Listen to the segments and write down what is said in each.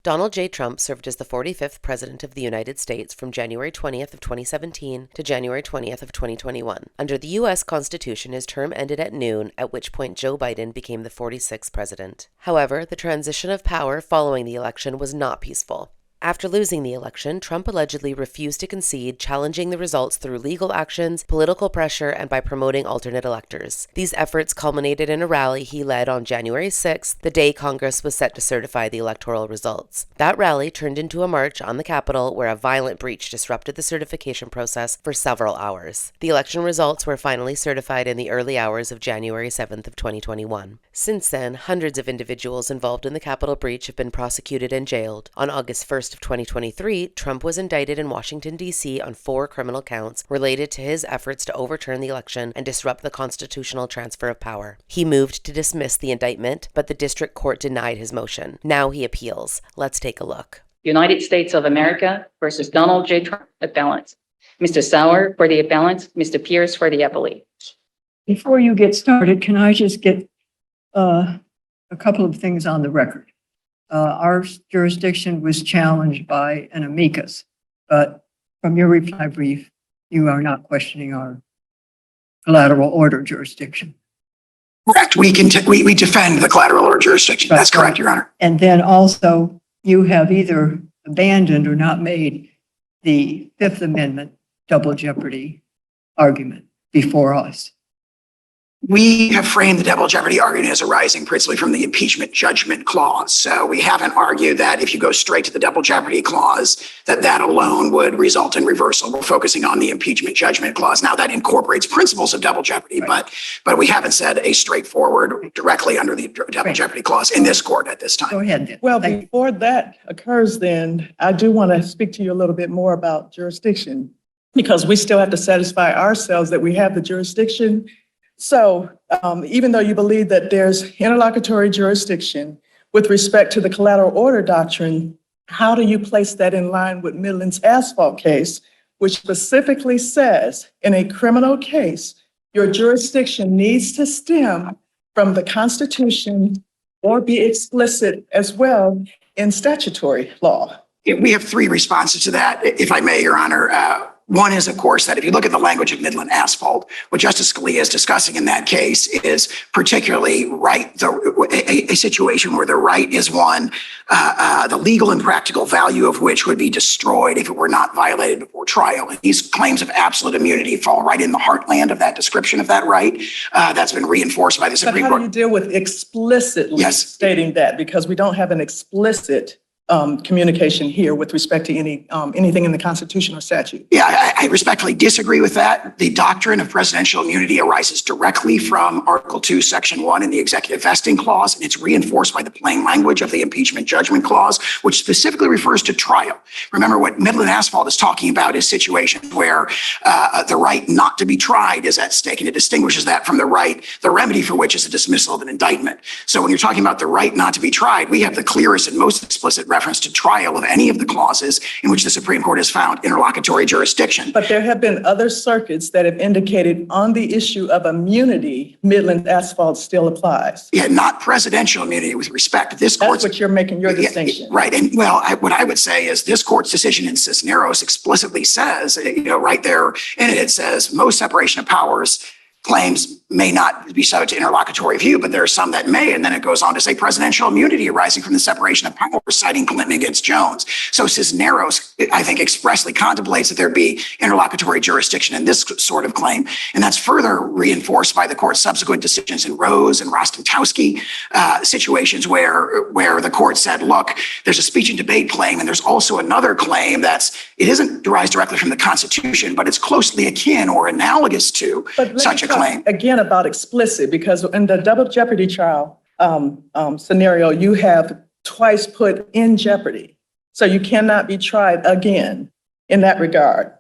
Donald J. Trump served as the 45th President of the United States from January 20th of 2017 to January 20th of 2021. Under the U.S. Constitution, his term ended at noon, at which point Joe Biden became the 46th president. However, the transition of power following the election was not peaceful. After losing the election, Trump allegedly refused to concede, challenging the results through legal actions, political pressure, and by promoting alternate electors. These efforts culminated in a rally he led on January 6th, the day Congress was set to certify the electoral results. That rally turned into a march on the Capitol, where a violent breach disrupted the certification process for several hours. The election results were finally certified in the early hours of January 7th of 2021. Since then, hundreds of individuals involved in the Capitol breach have been prosecuted and jailed. On August 1st of 2023, Trump was indicted in Washington, D.C. on 4 criminal counts related to his efforts to overturn the election and disrupt the constitutional transfer of power. He moved to dismiss the indictment, but the district court denied his motion. Now he appeals. Let's take a look. United States of America versus Donald J. Trump, appellant. Mr. Sauer for the appellant, Mr. Pierce for the appellee. Before you get started, can I just get a couple of things on the record? Our jurisdiction was challenged by an amicus, but from your reply brief, you are not questioning our collateral order jurisdiction. Correct. We defend the collateral order jurisdiction. That's correct, Your Honor. And then also, you have either abandoned or not made the Fifth Amendment double jeopardy argument before us. We have framed the double jeopardy argument as arising principally from the impeachment judgment clause. So we haven't argued that if you go straight to the double jeopardy clause, that alone would result in reversal. We're focusing on the impeachment judgment clause. Now that incorporates principles of double jeopardy, right. but we haven't said a straightforward directly under the double jeopardy clause in this court at this time. Go ahead, then. Well, before that occurs, then I do want to speak to you a little bit more about jurisdiction, because we still have to satisfy ourselves that we have the jurisdiction. So even though you believe that there's interlocutory jurisdiction with respect to the collateral order doctrine, how do you place that in line with Midland's asphalt case, which specifically says in a criminal case, your jurisdiction needs to stem from the Constitution or be explicit as well in statutory law? We have 3 responses to that, if I may, Your Honor. One is, of course, that if you look at the language of Midland asphalt, what Justice Scalia is discussing in that case is particularly a situation where the right is one, the legal and practical value of which would be destroyed if it were not violated before trial. And these claims of absolute immunity fall right in the heartland of that description of that right. That's been reinforced by the Supreme Court. But how do you deal with explicitly stating that? Because we don't have an explicit communication here with respect to anything in the Constitution or statute. Yeah, I respectfully disagree with that. The doctrine of presidential immunity arises directly from Article 2, Section 1 in the Executive Vesting Clause, and it's reinforced by the plain language of the Impeachment Judgment Clause, which specifically refers to trial. Remember, what Midland asphalt is talking about is situations where the right not to be tried is at stake, and it distinguishes that from the right, the remedy for which is a dismissal of an indictment. So when you're talking about the right not to be tried, we have the clearest and most explicit reference to trial of any of the clauses in which the Supreme Court has found interlocutory jurisdiction. But there have been other circuits that have indicated on the issue of immunity, Midland asphalt still applies. Yeah, not presidential immunity with respect to this court's. That's what you're making your distinction. Right. And well, what I would say is this court's decision in Cisneros explicitly says, right there in it, it says most separation of powers claims may not be subject to interlocutory review, but there are some that may. And then it goes on to say presidential immunity arising from the separation of powers, citing Clinton against Jones. So Cisneros, I think, expressly contemplates that there be interlocutory jurisdiction in this sort of claim. And that's further reinforced by the court's subsequent decisions in Rose and Rostentowski, situations where the court said, look, there's a speech and debate claim, and there's also another claim it isn't derived directly from the Constitution, but it's closely akin or analogous to such a claim. Again, about explicit, because in the double jeopardy trial scenario, you have twice put in jeopardy. So you cannot be tried again in that regard.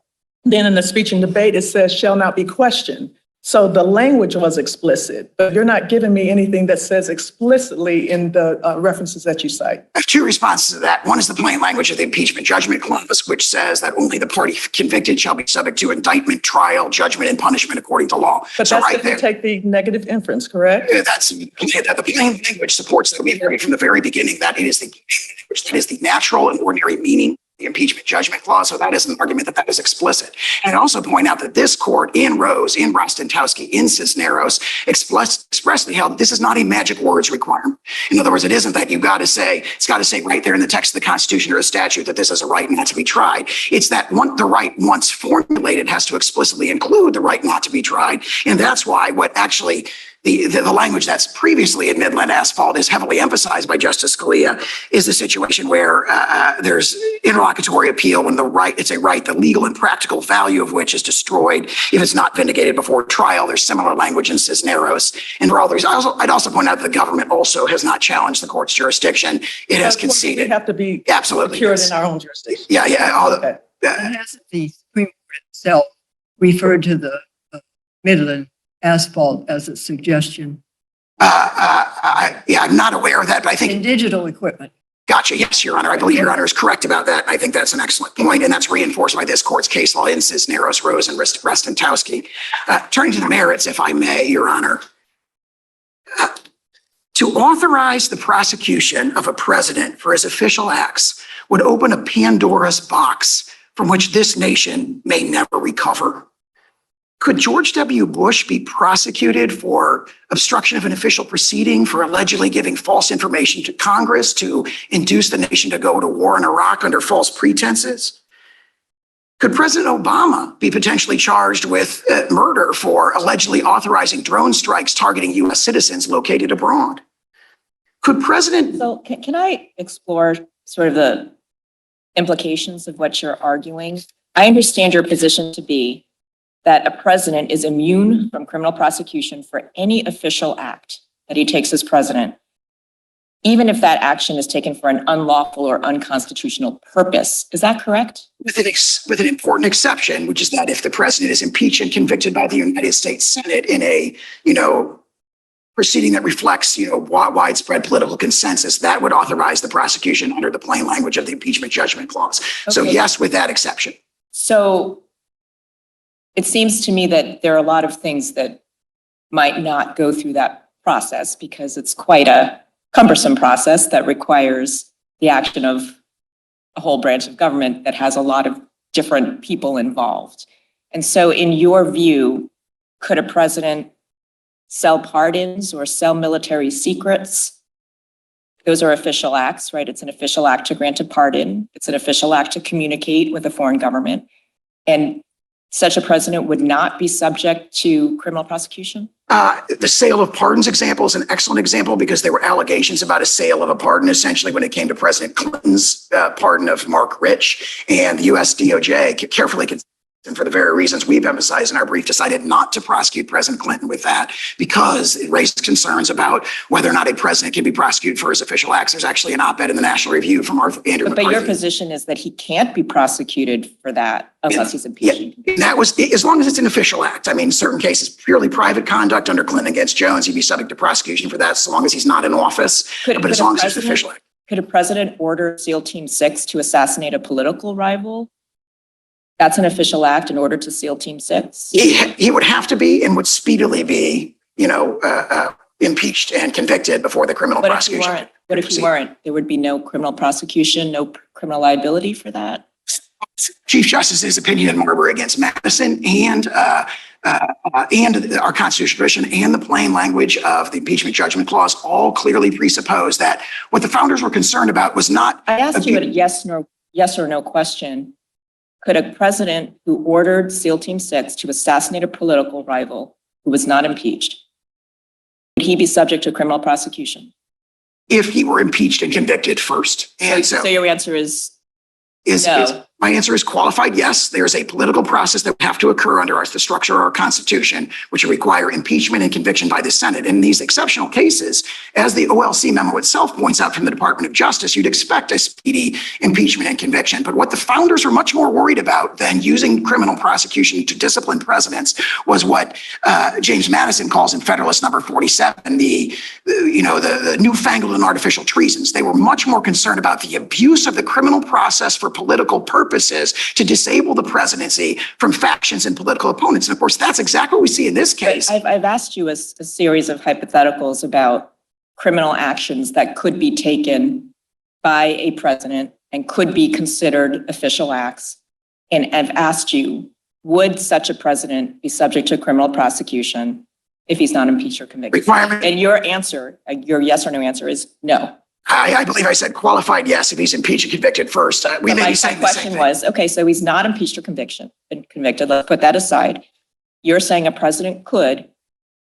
Then in the speech and debate, it says shall not be questioned. So the language was explicit, but you're not giving me anything that says explicitly in the references that you cite. I have two responses to that. One is the plain language of the impeachment judgment clause, which says that only the party convicted shall be subject to indictment, trial, judgment, and punishment according to law. But So that's right if you there, take the negative inference, correct? that's the plain language supports that. We've heard from the very beginning that it is the language that is the natural and ordinary meaning. The impeachment judgment clause. So that is an argument that is explicit. And I also point out that this court in Rose, in Rostentowski, in Cisneros expressly held this is not a magic words requirement. In other words, it isn't that it's got to say right there in the text of the Constitution or a statute that this is a right not to be tried. It's that the right once formulated has to explicitly include the right not to be tried. And that's why what actually the language that's previously in Midland Asphalt is heavily emphasized by Justice Scalia is a situation where there's interlocutory appeal when it's a right, the legal and practical value of which is destroyed if it's not vindicated before trial. There's similar language in Cisneros. And for all these, I'd also point out that the government also has not challenged the court's jurisdiction. It has conceded. We have to be Absolutely secured yes. in our own jurisdiction. Yeah. And hasn't the Supreme Court itself referred to the Midland Asphalt as a suggestion? I'm not aware of that, but I think In digital equipment. Gotcha. Yes, Your Honor. I believe Your Honor is correct about that. I think that's an excellent point, and that's reinforced by this court's case law in Cisneros, Rose, and Rostentowski. Turning to the merits, if I may, Your Honor. To authorize the prosecution of a president for his official acts would open a Pandora's box from which this nation may never recover. Could George W. Bush be prosecuted for obstruction of an official proceeding for allegedly giving false information to Congress to induce the nation to go to war in Iraq under false pretenses? Could President Obama be potentially charged with murder for allegedly authorizing drone strikes targeting U.S. citizens located abroad? Could President... So can I explore sort of the implications of what you're arguing? I understand your position to be that a president is immune from criminal prosecution for any official act that he takes as president, even if that action is taken for an unlawful or unconstitutional purpose. Is that correct? With an important exception, which is that if the president is impeached and convicted by the United States Senate in a, proceeding that reflects, widespread political consensus, that would authorize the prosecution under the plain language of the impeachment judgment clause. Okay. So yes, with that exception. So it seems to me that there are a lot of things that might not go through that process because it's quite a cumbersome process that requires the action of a whole branch of government that has a lot of different people involved. And so in your view, could a president sell pardons or sell military secrets? Those are official acts, right? It's an official act to grant a pardon. It's an official act to communicate with a foreign government. And such a president would not be subject to criminal prosecution? The sale of pardons example is an excellent example because there were allegations about a sale of a pardon essentially when it came to President Clinton's pardon of Mark Rich, and the U.S. DOJ carefully and for the very reasons we've emphasized in our brief, decided not to prosecute President Clinton with that because it raised concerns about whether or not a president can be prosecuted for his official acts. There's actually an op-ed in the National Review from Andrew McCarthy. But your position is that he can't be prosecuted for that unless he's impeached. Yeah, that was, as long as it's an official act. I mean, in certain cases, purely private conduct under Clinton against Jones, he'd be subject to prosecution for that as long as he's not in office. But as long as it's official act. Could a president order SEAL Team 6 to assassinate a political rival? That's an official act in order to seal Team 6? He would have to be and would speedily be, impeached and convicted before the criminal prosecution. What if he weren't? There would be no criminal prosecution, no criminal liability for that? Chief Justice's opinion in Marbury against Madison and our constitutional tradition and the plain language of the impeachment judgment clause all clearly presuppose that what the founders were concerned about was not... I asked you a yes or no question. Could a president who ordered SEAL Team 6 to assassinate a political rival who was not impeached, would he be subject to criminal prosecution? If he were impeached and convicted first. And so your answer is no. My answer is qualified yes. There's a political process that would have to occur under the structure of our Constitution, which would require impeachment and conviction by the Senate. In these exceptional cases, as the OLC memo itself points out from the Department of Justice, you'd expect a speedy impeachment and conviction. But what the founders were much more worried about than using criminal prosecution to discipline presidents was what James Madison calls in Federalist number 47, the newfangled and artificial treasons. They were much more concerned about the abuse of the criminal process for political purposes to disable the presidency from factions and political opponents. And of course, that's exactly what we see in this case. I've asked you a series of hypotheticals about criminal actions that could be taken by a president and could be considered official acts. And I've asked you, would such a president be subject to criminal prosecution if he's not impeached or convicted? Requirement. And your answer, your yes or no answer is no. I believe I said qualified yes if he's impeached and convicted first. We may be saying the same question thing. was, okay, so he's not impeached or convicted. Let's put that aside. You're saying a president could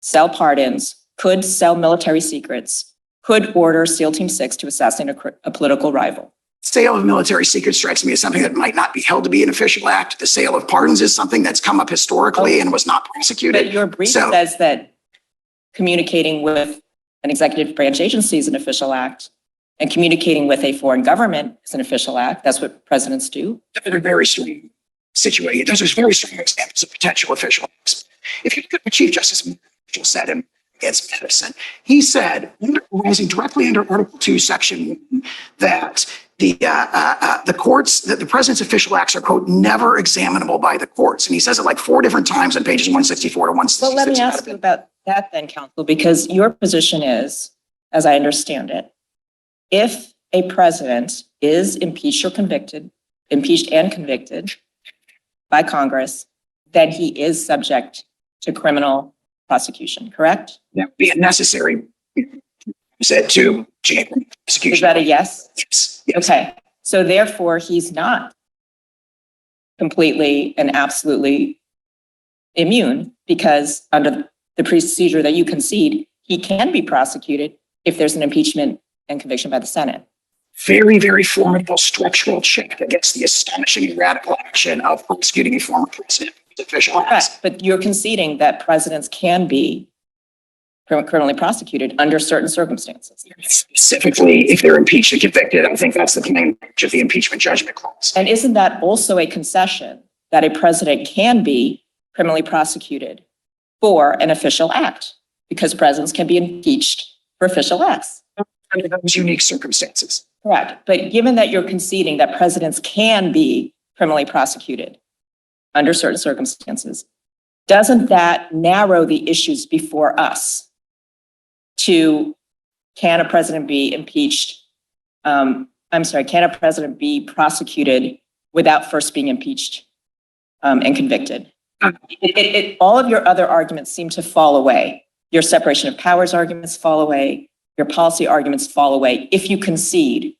sell pardons, could sell military secrets, could order SEAL Team 6 to assassinate a political rival. Sale of military secrets strikes me as something that might not be held to be an official act. The sale of pardons is something that's come up historically and was not prosecuted. But your brief So- says that communicating with an executive branch agency is an official act, and communicating with a foreign government is an official act. That's what presidents do. Those are very strong situations. Those are very strong examples of potential official acts. If you look at what Chief Justice Marshall said against Madison, he said, rising directly under Article 2, Section 1, that the courts, that the president's official acts are, quote, never examinable by the courts. And he says it like 4 different times on pages 164 to 166. Well, let me ask you about that then, counsel, because your position is, as I understand it, if a president is impeached and convicted by Congress, then he is subject to criminal prosecution, correct? That would be a necessary, said to prosecution. Is that a yes? Yes. Okay, so therefore he's not completely and absolutely immune, because under the procedure that you concede, he can be prosecuted if there's an impeachment and conviction by the Senate. Very, very formidable structural check against the astonishing and radical action of prosecuting a former president with official acts. Correct, but you're conceding that presidents can be criminally prosecuted under certain circumstances. Specifically, if they're impeached and convicted, I think that's the plain language of the impeachment judgment clause. And isn't that also a concession that a president can be criminally prosecuted for an official act? Because presidents can be impeached for official acts. Under those unique circumstances. Correct. But given that you're conceding that presidents can be criminally prosecuted under certain circumstances, doesn't that narrow the issues before us to, can a president be impeached? Can a president be prosecuted without first being impeached and convicted? All of your other arguments seem to fall away. Your separation of powers arguments fall away. Your policy arguments fall away if you concede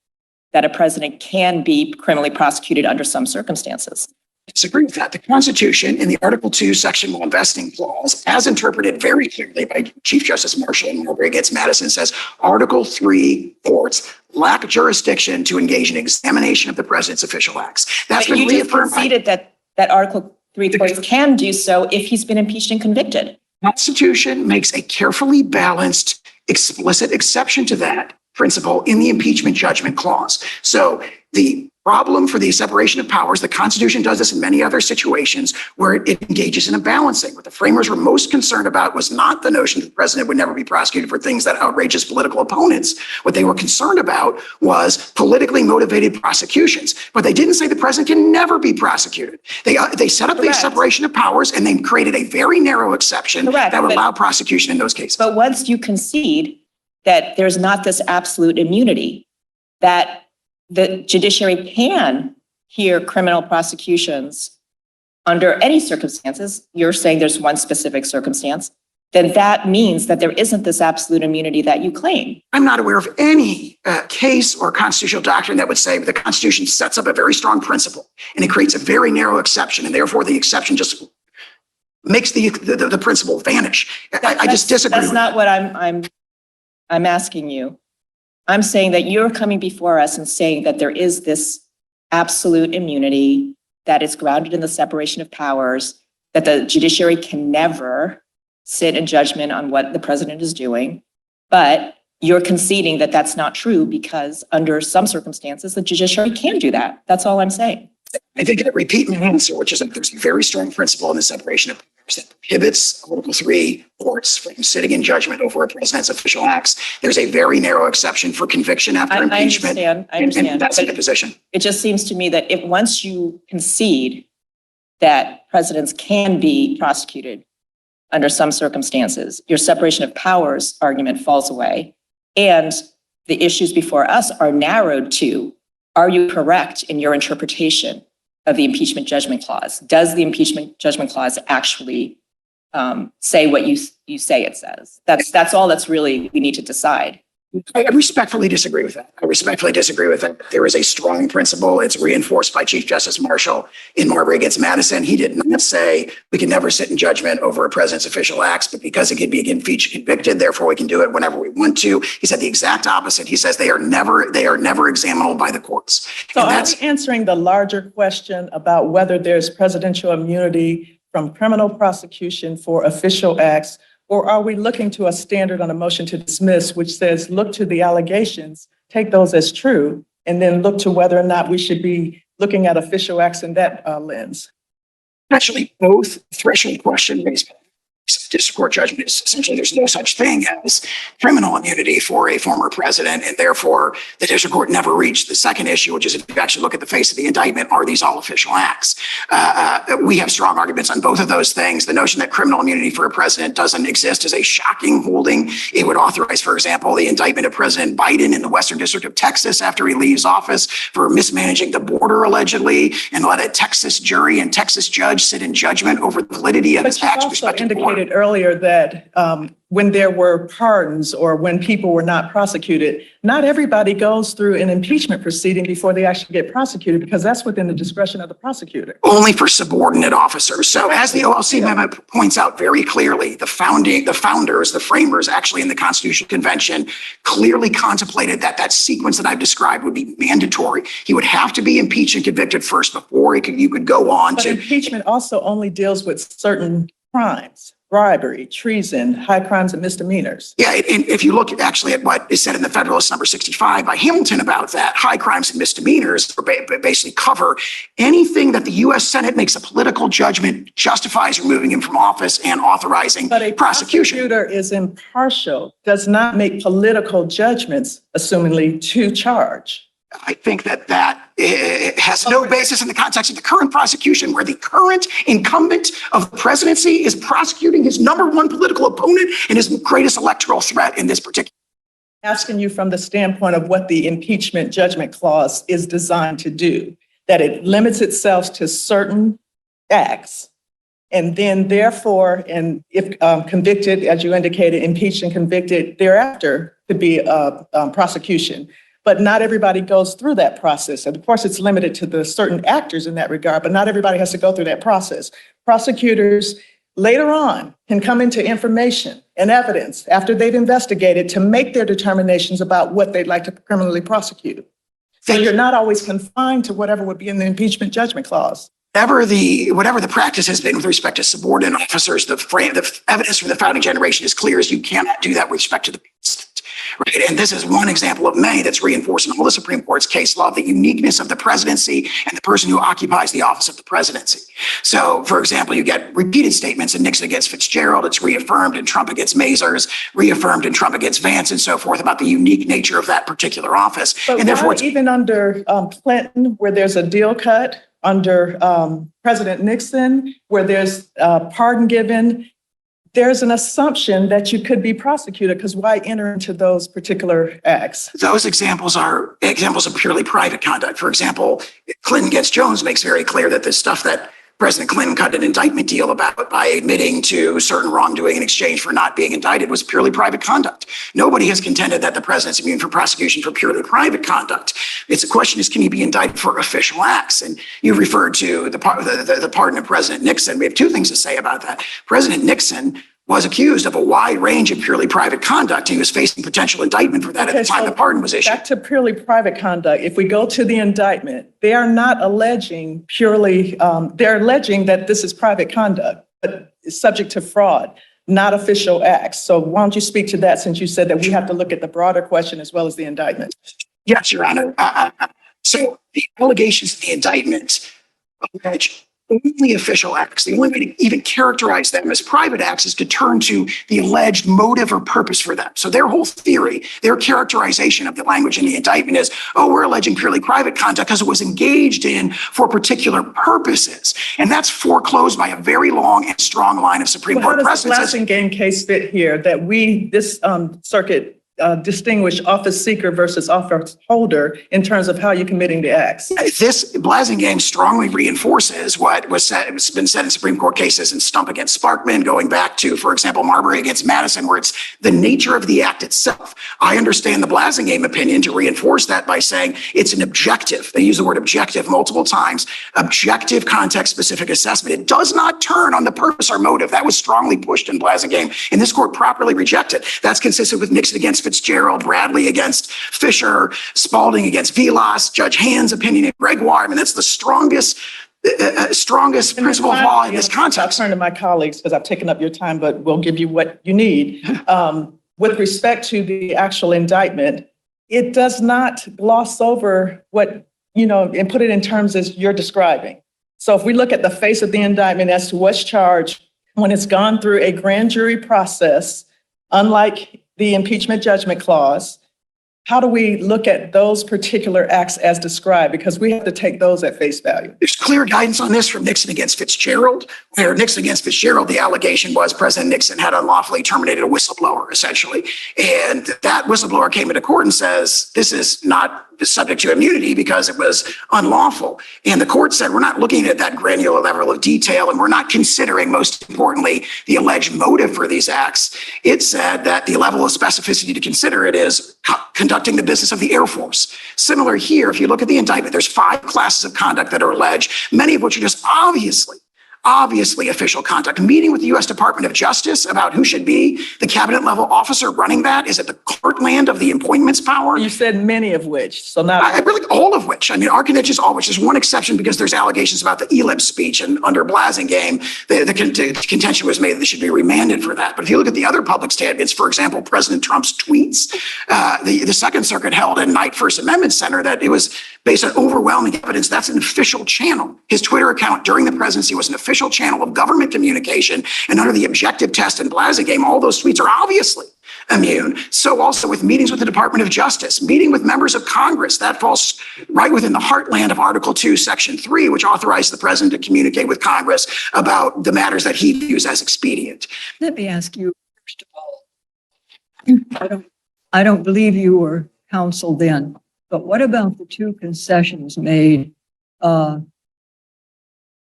that a president can be criminally prosecuted under some circumstances. I disagree with that. The Constitution in the Article 2, Section 1 vesting clause, as interpreted very clearly by Chief Justice Marshall and Marbury against Madison, says Article 3 courts lack jurisdiction to engage in examination of the president's official acts. That's But been you just reaffirmed by conceded that Article 3 courts can do so if he's been impeached and convicted. the Constitution makes a carefully balanced, explicit exception to that principle in the impeachment judgment clause. So the problem for the separation of powers, the Constitution does this in many other situations where it engages in a balancing. What the framers were most concerned about was not the notion that the president would never be prosecuted for things that outrage his political opponents. What they were concerned about was politically motivated prosecutions. But they didn't say the president can never be prosecuted. They set up the Correct. separation of powers and they created a very narrow exception Correct, that would but- allow prosecution in those cases. But once you concede that there's not this absolute immunity, that the judiciary can hear criminal prosecutions under any circumstances, you're saying there's one specific circumstance, then that means that there isn't this absolute immunity that you claim. I'm not aware of any case or constitutional doctrine that would say the Constitution sets up a very strong principle and it creates a very narrow exception, and therefore the exception just makes the principle vanish. I just disagree. That's with not that. what I'm asking you. I'm saying that you're coming before us and saying that there is this absolute immunity, that is grounded in the separation of powers, that the judiciary can never sit in judgment on what the president is doing. But you're conceding that that's not true because under some circumstances, the judiciary can do that. That's all I'm saying. I think I repeat my answer, which is that there's a very strong principle in the separation of powers that prohibits Article 3 courts from sitting in judgment over a president's official acts. There's a very narrow exception for conviction after impeachment. I understand. And that's the position. It just seems to me that if once you concede that presidents can be prosecuted under some circumstances, your separation of powers argument falls away. And the issues before us are narrowed to, are you correct in your interpretation of the impeachment judgment clause? Does the impeachment judgment clause actually say what you say it says? That's all that's really we need to decide. I respectfully disagree with that. There is a strong principle. It's reinforced by Chief Justice Marshall in Marbury against Madison. He did not say we can never sit in judgment over a president's official acts, but because it can be impeached, convicted, therefore we can do it whenever we want to. He said the exact opposite. He says they are never examinable by the courts. So And are that's we answering the larger question about whether there's presidential immunity from criminal prosecution for official acts? Or are we looking to a standard on a motion to dismiss, which says, look to the allegations, take those as true, and then look to whether or not we should be looking at official acts in that lens? actually both threshold question raised by district court judgment is essentially there's no such thing as criminal immunity for a former president, and therefore the district court never reached the second issue, which is if you actually look at the face of the indictment, are these all official acts? We have strong arguments on both of those things. The notion that criminal immunity for a president doesn't exist is a shocking holding. It would authorize, for example, the indictment of President Biden in the Western District of Texas after he leaves office for mismanaging the border allegedly, and let a Texas jury and Texas judge sit in judgment over the validity of his But you acts with also respect to the border. indicated earlier that when there were pardons or when people were not prosecuted, not everybody goes through an impeachment proceeding before they actually get prosecuted, because that's within the discretion of the prosecutor. Only for subordinate officers. So as the OLC amendment points out very clearly, the founders, the framers actually in the Constitutional Convention clearly contemplated that that sequence that I've described would be mandatory. He would have to be impeached and convicted first before you could go on But to. impeachment also only deals with certain crimes. Bribery, treason, high crimes and misdemeanors. Yeah, and if you look actually at what is said in the Federalist number 65 by Hamilton about that, high crimes and misdemeanors basically cover anything that the U.S. Senate makes a political judgment, justifies removing him from office and authorizing But a prosecution. prosecutor is impartial, does not make political judgments, assumingly, to charge. I think that has no basis in the context of the current prosecution, where the current incumbent of the presidency is prosecuting his number one political opponent and his greatest electoral threat in this particular. Asking you from the standpoint of what the impeachment judgment clause is designed to do, that it limits itself to certain acts. And then therefore, and if convicted, as you indicated, impeached and convicted thereafter could be prosecution. But not everybody goes through that process. And of course, it's limited to the certain actors in that regard, but not everybody has to go through that process. Prosecutors later on can come into information and evidence after they've investigated to make their determinations about what they'd like to criminally prosecute. So you're not always confined to whatever would be in the impeachment judgment clause. Whatever the practice has been with respect to subordinate officers, the evidence from the founding generation is clear as you cannot do that with respect to the president. Right. And this is one example of many that's reinforcing all the Supreme Court's case law, the uniqueness of the presidency and the person who occupies the office of the presidency. So, for example, you get repeated statements in Nixon against Fitzgerald. It's reaffirmed in Trump against Mazars, reaffirmed in Trump against Vance, and so forth about the unique nature of that particular office. But and therefore, even under Clinton, where there's a deal cut, under President Nixon, where there's pardon given, there's an assumption that you could be prosecuted, because why enter into those particular acts? those examples are examples of purely private conduct. For example, Clinton against Jones makes very clear that the stuff that President Clinton cut an indictment deal about by admitting to certain wrongdoing in exchange for not being indicted was purely private conduct. Nobody has contended that the president's immune from prosecution for purely private conduct. It's a question is, can he be indicted for official acts? And you referred to the pardon of President Nixon. We have two things to say about that. President Nixon was accused of a wide range of purely private conduct. He was facing potential indictment for that at the time the pardon was issued. Back to purely private conduct. If we go to the indictment, they are not alleging purely, they're alleging that this is private conduct, but it's subject to fraud, not official acts. So why don't you speak to that, since you said that we have to look at the broader question as well as the indictment? Yes, Your Honor. So the allegations of the indictment allege only official acts. The only way to even characterize them as private acts is to turn to the alleged motive or purpose for them. So their whole theory, their characterization of the language in the indictment is, oh, we're alleging purely private conduct because it was engaged in for particular purposes. And that's foreclosed by a very long and strong line of Supreme Court precedents. How does the Blasingame case fit here, that this circuit distinguish office seeker versus office holder in terms of how you're committing the acts? This Blasingame strongly reinforces what was said. It's been said in Supreme Court cases in Stump against Sparkman, going back to, for example, Marbury against Madison, where it's the nature of the act itself. I understand the Blasingame opinion to reinforce that by saying it's an objective. They use the word objective multiple times. Objective, context-specific assessment. It does not turn on the purpose or motive. That was strongly pushed in Blasingame, and this court properly rejected. That's consistent with Nixon against Fitzgerald, Bradley against Fisher, Spalding against Vilas, Judge Hand's opinion in Gregoire. I mean, that's the strongest principle of law in this context. I'll turn to my colleagues because I've taken up your time, but we'll give you what you need. With respect to the actual indictment, it does not gloss over what, and put it in terms as you're describing. So if we look at the face of the indictment as to what's charged, when it's gone through a grand jury process, unlike the impeachment judgment clause, how do we look at those particular acts as described? Because we have to take those at face value. There's clear guidance on this from Nixon against Fitzgerald, where Nixon against Fitzgerald, the allegation was President Nixon had unlawfully terminated a whistleblower, essentially. And that whistleblower came into court and says, this is not subject to immunity because it was unlawful. And the court said, we're not looking at that granular level of detail, and we're not considering, most importantly, the alleged motive for these acts. It said that the level of specificity to consider it is conducting the business of the Air Force. Similar here, if you look at the indictment, there's 5 classes of conduct that are alleged, many of which are just obviously official conduct. Meeting with the U.S. Department of Justice about who should be the cabinet level officer running that. Is it the courtland of the appointments power? You said many of which, so not really all of which. I mean, Arcanich is all which. There's one exception because there's allegations about the ELIB speech, and under Blasingame, the contention was made that they should be remanded for that. But if you look at the other public statements, for example, President Trump's tweets, the Second Circuit held in Knight First Amendment Center that it was based on overwhelming evidence. That's an official channel. His Twitter account during the presidency was an official channel of government communication, and under the objective test in Blasingame, all those tweets are obviously immune. So also with meetings with the Department of Justice, meeting with members of Congress, that falls right within the heartland of Article 2, Section 3, which authorizes the president to communicate with Congress about the matters that he views as expedient. Let me ask you, first of all, I don't believe you were counsel then, but what about the 2 concessions made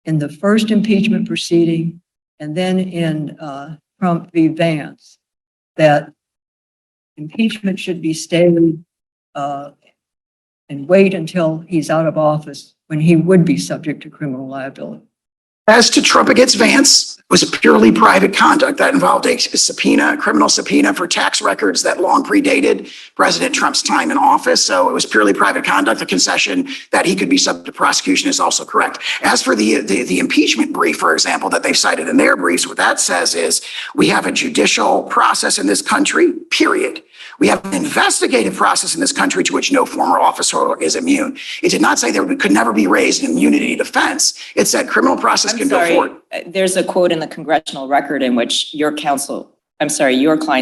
in the first impeachment proceeding and then in Trump v. Vance, that impeachment should be stayed and wait until he's out of office when he would be subject to criminal liability? As to Trump against Vance, it was a purely private conduct that involved a subpoena, a criminal subpoena for tax records that long predated President Trump's time in office. So it was purely private conduct. The concession that he could be subject to prosecution is also correct. As for the impeachment brief, for example, that they've cited in their briefs, what that says is we have a judicial process in this country, period. We have an investigative process in this country to which no former officer is immune. It did not say there could never be raised an immunity defense. It said criminal process can go forward. There's a quote in the congressional record in which your client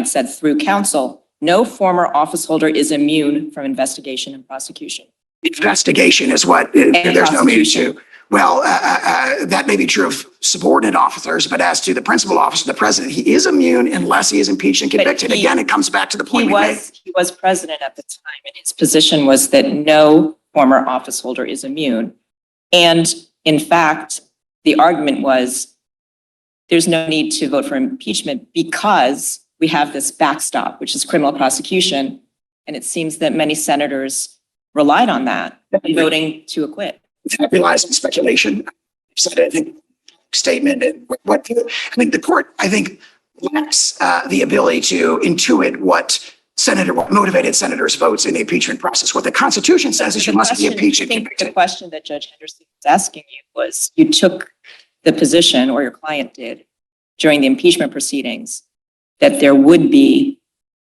said through counsel, no former office holder is immune from investigation and prosecution. Investigation is what there's no immunity to. Well, that may be true of subordinate officers, but as to the principal officer, the president, he is immune unless he is impeached and convicted. Again, it comes back to the point he was president at the time, and his position was that no former office holder is immune. And in fact, the argument was there's no need to vote for impeachment because we have this backstop, which is criminal prosecution. And it seems that many senators relied on that, voting to acquit. That relies on speculation. I've said, I think, statement. And the court, I think, lacks the ability to intuit what motivated senators' votes in the impeachment process. What the Constitution says is you must be impeached and I think convicted. the question that Judge Henderson was asking you was, you took the position, or your client did, during the impeachment proceedings, that there would be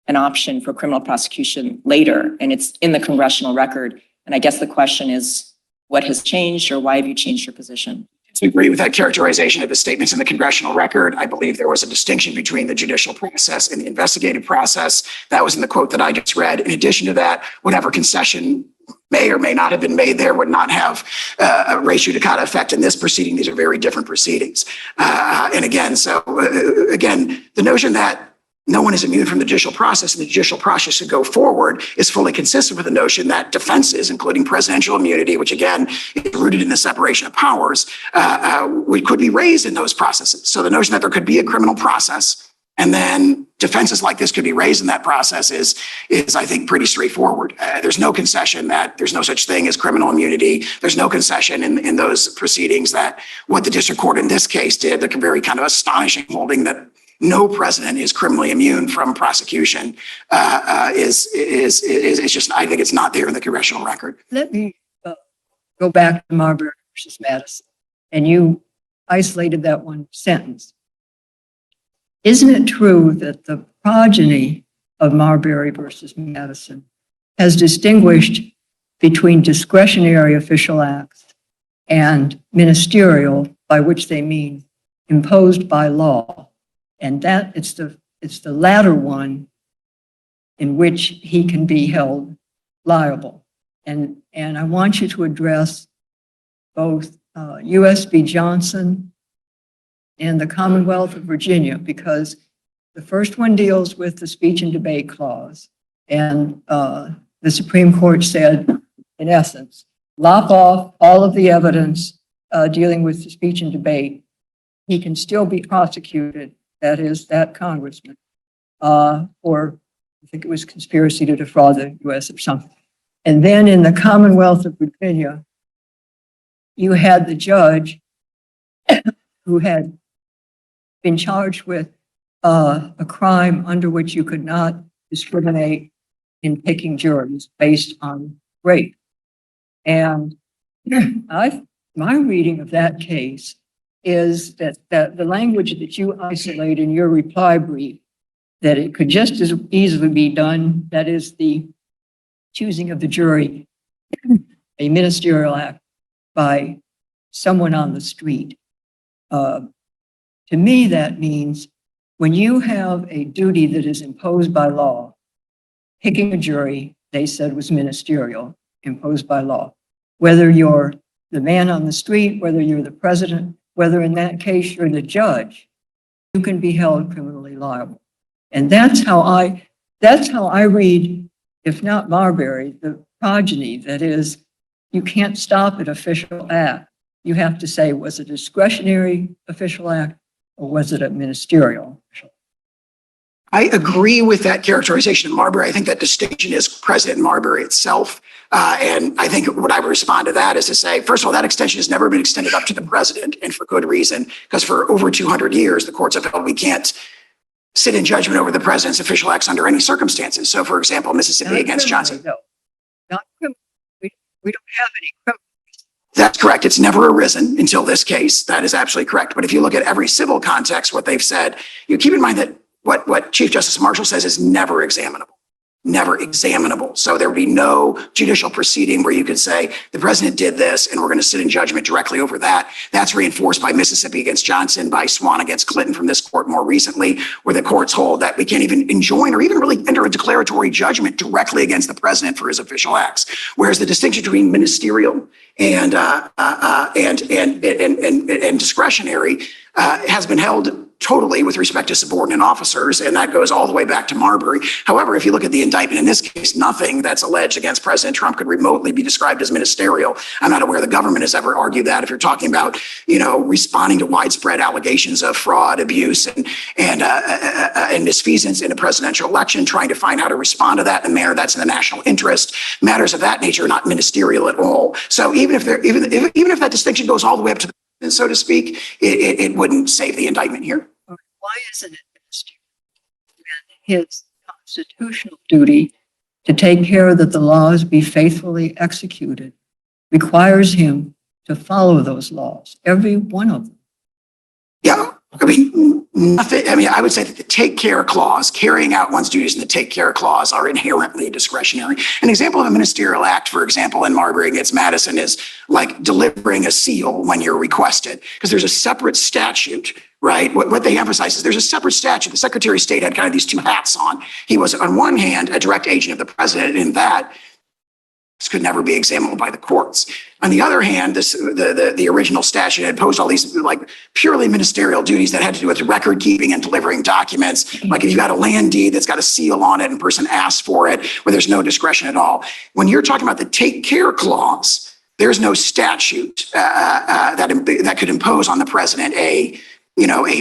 an option for criminal prosecution later, and it's in the congressional record. And I guess the question is, what has changed, or why have you changed your position? To agree with that characterization of the statements in the congressional record, I believe there was a distinction between the judicial process and the investigative process. That was in the quote that I just read. In addition to that, whatever concession may or may not have been made there would not have a res judicata effect in this proceeding. These are very different proceedings. And again, the notion that no one is immune from the judicial process and the judicial process should go forward is fully consistent with the notion that defenses, including presidential immunity, which again is rooted in the separation of powers, could be raised in those processes. So the notion that there could be a criminal process and then defenses like this could be raised in that process is I think, pretty straightforward. There's no concession that there's no such thing as criminal immunity. There's no concession in those proceedings that what the district court in this case did, the very kind of astonishing holding that no president is criminally immune from prosecution is just, I think it's not there in the congressional record. Let me go back to Marbury versus Madison. And you isolated that one sentence. Isn't it true that the progeny of Marbury versus Madison has distinguished between discretionary official acts and ministerial, by which they mean imposed by law? And that it's the latter one in which he can be held liable. And I want you to address both U.S. v. Johnson and the Commonwealth of Virginia, because the first one deals with the speech and debate clause. And the Supreme Court said, in essence, lop off all of the evidence dealing with the speech and debate. He can still be prosecuted, that is, that congressman, for, I think it was conspiracy to defraud the U.S. or something. And then in the Commonwealth of Virginia, you had the judge who had been charged with a crime under which you could not discriminate in picking juries based on race. And my reading of that case is that the language that you isolate in your reply brief, that it could just as easily be done, that is the choosing of the jury, a ministerial act by someone on the street. To me, that means when you have a duty that is imposed by law, picking a jury, they said was ministerial, imposed by law. Whether you're the man on the street, whether you're the president, whether in that case you're the judge, you can be held criminally liable. And that's how I read, if not Marbury, the progeny. That is, you can't stop at official act. You have to say, was it a discretionary official act or was it a ministerial official act? I agree with that characterization of Marbury. I think that distinction is present in Marbury itself. And I think what I would respond to that is to say, first of all, that extension has never been extended up to the president, and for good reason, because for over 200 years, the courts have held we can't sit in judgment over the president's official acts under any circumstances. So, for example, Mississippi against Johnson. No, not criminal. We don't have any criminal. That's correct. It's never arisen until this case. That is absolutely correct. But if you look at every civil context, what they've said, you keep in mind that what Chief Justice Marshall says is never examinable. Never examinable. So there would be no judicial proceeding where you could say the president did this and we're going to sit in judgment directly over that. That's reinforced by Mississippi against Johnson, by Swan against Clinton from this court more recently, where the courts hold that we can't even enjoin or even really enter a declaratory judgment directly against the president for his official acts. Whereas the distinction between ministerial and discretionary has been held totally with respect to subordinate officers, and that goes all the way back to Marbury. However, if you look at the indictment in this case, nothing that's alleged against President Trump could remotely be described as ministerial. I'm not aware the government has ever argued that. If you're talking about, responding to widespread allegations of fraud, abuse, and misfeasance in a presidential election, trying to find how to respond to that in a manner that's in the national interest, matters of that nature are not ministerial at all. So even if that distinction goes all the way up to the, so to speak, it wouldn't save the indictment here. Why isn't it ministerial? his constitutional duty to take care that the laws be faithfully executed requires him to follow those laws, every one of them. Yeah, I mean, nothing, I mean, I would say that the take care clause, carrying out one's duties in the take care clause are inherently discretionary. An example of a ministerial act, for example, in Marbury against Madison is like delivering a seal when you're requested, because there's a separate statute, right? What they emphasize is there's a separate statute. The Secretary of State had kind of these two hats on. He was, on one hand, a direct agent of the president, and in that, this could never be examined by the courts. On the other hand, the original statute had imposed all these like purely ministerial duties that had to do with record keeping and delivering documents. Like if you got a land deed that's got a seal on it and person asks for it, where there's no discretion at all. When you're talking about the take care clause, there's no statute that could impose on the president a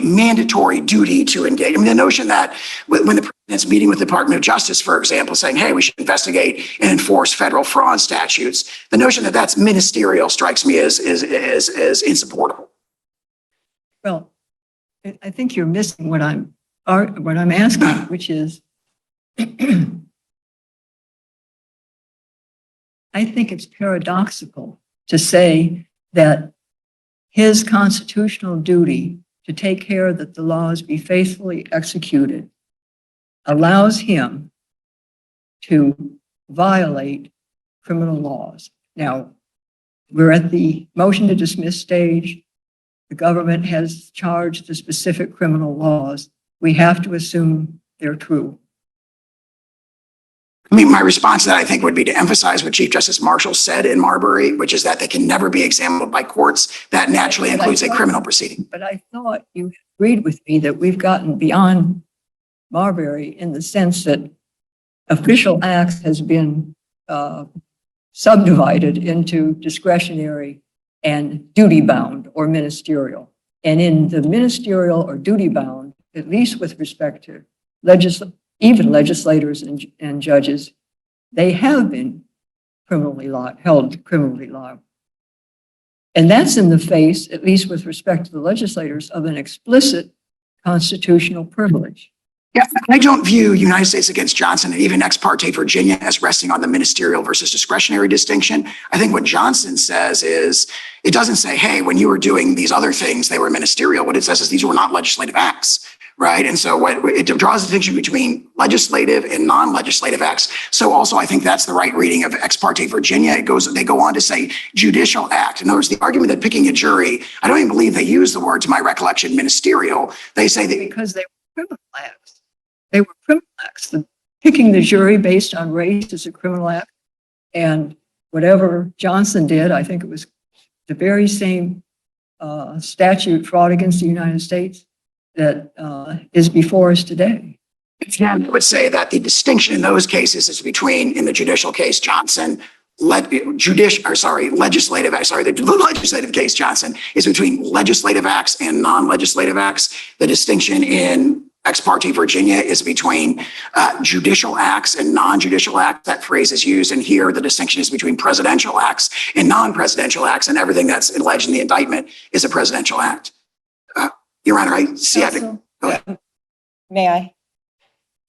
mandatory duty to engage. I mean, the notion that when the president's meeting with the Department of Justice, for example, saying, hey, we should investigate and enforce federal fraud statutes, the notion that that's ministerial strikes me as insupportable. Well, I think you're missing what I'm asking, which is, I think it's paradoxical to say that his constitutional duty to take care that the laws be faithfully executed allows him to violate criminal laws. Now, we're at the motion to dismiss stage. The government has charged the specific criminal laws. We have to assume they're true. I mean, my response to that, I think, would be to emphasize what Chief Justice Marshall said in Marbury, which is that they can never be examined by courts. That naturally includes a criminal proceeding. But I thought you agreed with me that we've gotten beyond Marbury in the sense that official acts has been subdivided into discretionary and duty-bound or ministerial. And in the ministerial or duty-bound, at least with respect to even legislators and judges, they have been held criminally liable. And that's in the face, at least with respect to the legislators, of an explicit constitutional privilege. Yeah, I don't view United States against Johnson and even ex parte Virginia as resting on the ministerial versus discretionary distinction. I think what Johnson says is, it doesn't say, hey, when you were doing these other things, they were ministerial. What it says is these were not legislative acts. Right. And so it draws a distinction between legislative and non-legislative acts. So also, I think that's the right reading of ex parte Virginia. They go on to say judicial act. In other words, the argument that picking a jury, I don't even believe they use the word, to my recollection, ministerial. They say that because they were criminal acts. They were criminal acts. Picking the jury based on race is a criminal act. And whatever Johnson did, I think it was the very same statute, fraud against the United States, that is before us today. Yeah, I would say that the distinction in those cases is between, in the judicial case, Johnson, legislative acts. The legislative case, Johnson, is between legislative acts and non-legislative acts. The distinction in ex parte Virginia is between judicial acts and non-judicial acts. That phrase is used. And here, the distinction is between presidential acts and non-presidential acts, and everything that's alleged in the indictment is a presidential act. Your Honor, I see. May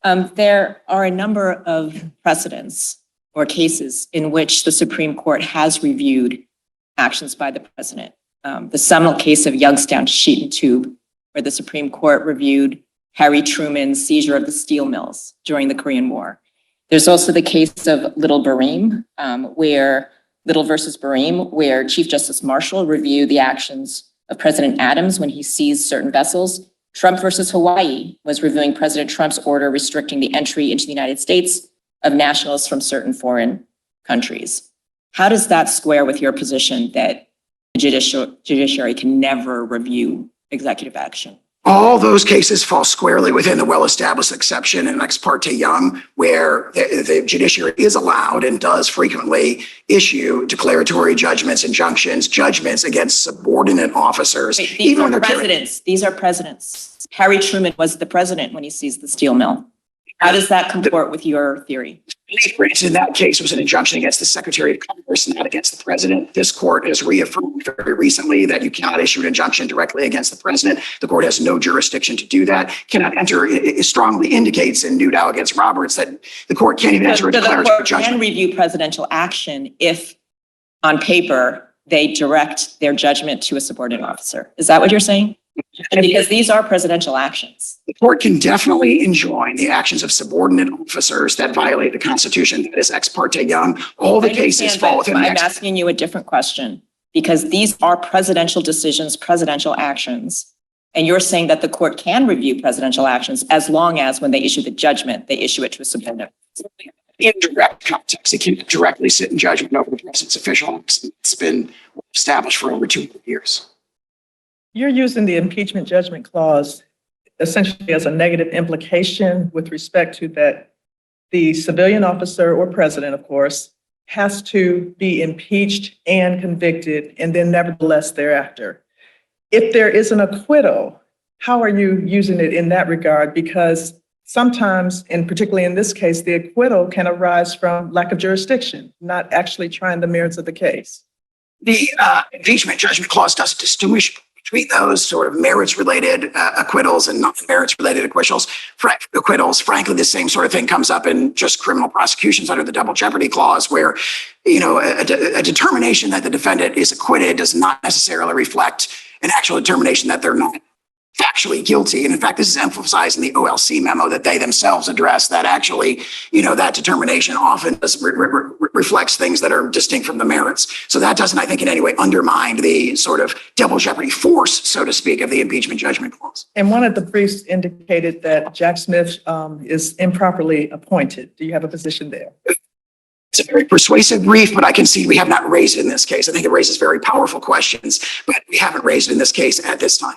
I? There are a number of precedents or cases in which the Supreme Court has reviewed actions by the president. The seminal case of Youngstown Sheet and Tube, where the Supreme Court reviewed Harry Truman's seizure of the steel mills during the Korean War. There's also the case of Little versus Bareem, where Chief Justice Marshall reviewed the actions of President Adams when he seized certain vessels. Trump versus Hawaii was reviewing President Trump's order restricting the entry into the United States of nationals from certain foreign countries. How does that square with your position that the judiciary can never review executive action? All those cases fall squarely within the well-established exception in ex parte Young, where the judiciary is allowed and does frequently issue declaratory judgments, injunctions, judgments against subordinate officers. Wait, these are presidents. Harry Truman was the president when he seized the steel mill. How does that comport with your theory? Relief granted in that case was an injunction against the Secretary of Commerce, not against the president. This court has reaffirmed very recently that you cannot issue an injunction directly against the president. The court has no jurisdiction to do that. Cannot enter. It strongly indicates in Newdow against Roberts that the court can't even enter a So the declaratory court can judgment. review presidential action if, on paper, they direct their judgment to a subordinate officer. Is that what you're saying? And because these are presidential actions. The court can definitely enjoin the actions of subordinate officers that violate the Constitution. That is ex parte Young. All the I cases understand, fall but within the I'm ex. asking you a different question because these are presidential decisions, presidential actions. And you're saying that the court can review presidential actions as long as when they issue the judgment, they issue it to a subordinate. In direct context, it can directly sit in judgment over the president's official acts. It's been established for over 200 years. You're using the impeachment judgment clause essentially as a negative implication with respect to that the civilian officer or president, of course, has to be impeached and convicted and then nevertheless thereafter. If there is an acquittal, how are you using it in that regard? Because sometimes, and particularly in this case, the acquittal can arise from lack of jurisdiction, not actually trying the merits of the case. The impeachment judgment clause doesn't distinguish between those sort of merits-related acquittals and non-merits-related acquittals. Frankly, the same sort of thing comes up in just criminal prosecutions under the double jeopardy clause, where a determination that the defendant is acquitted does not necessarily reflect an actual determination that they're not factually guilty. And in fact, this is emphasized in the OLC memo that they themselves address, that actually, that determination often reflects things that are distinct from the merits. So that doesn't, I think, in any way undermine the sort of double jeopardy force, so to speak, of the impeachment judgment clause. And one of the briefs indicated that Jack Smith is improperly appointed. Do you have a position there? It's a very persuasive brief, but I can see we have not raised it in this case. I think it raises very powerful questions, but we haven't raised it in this case at this time.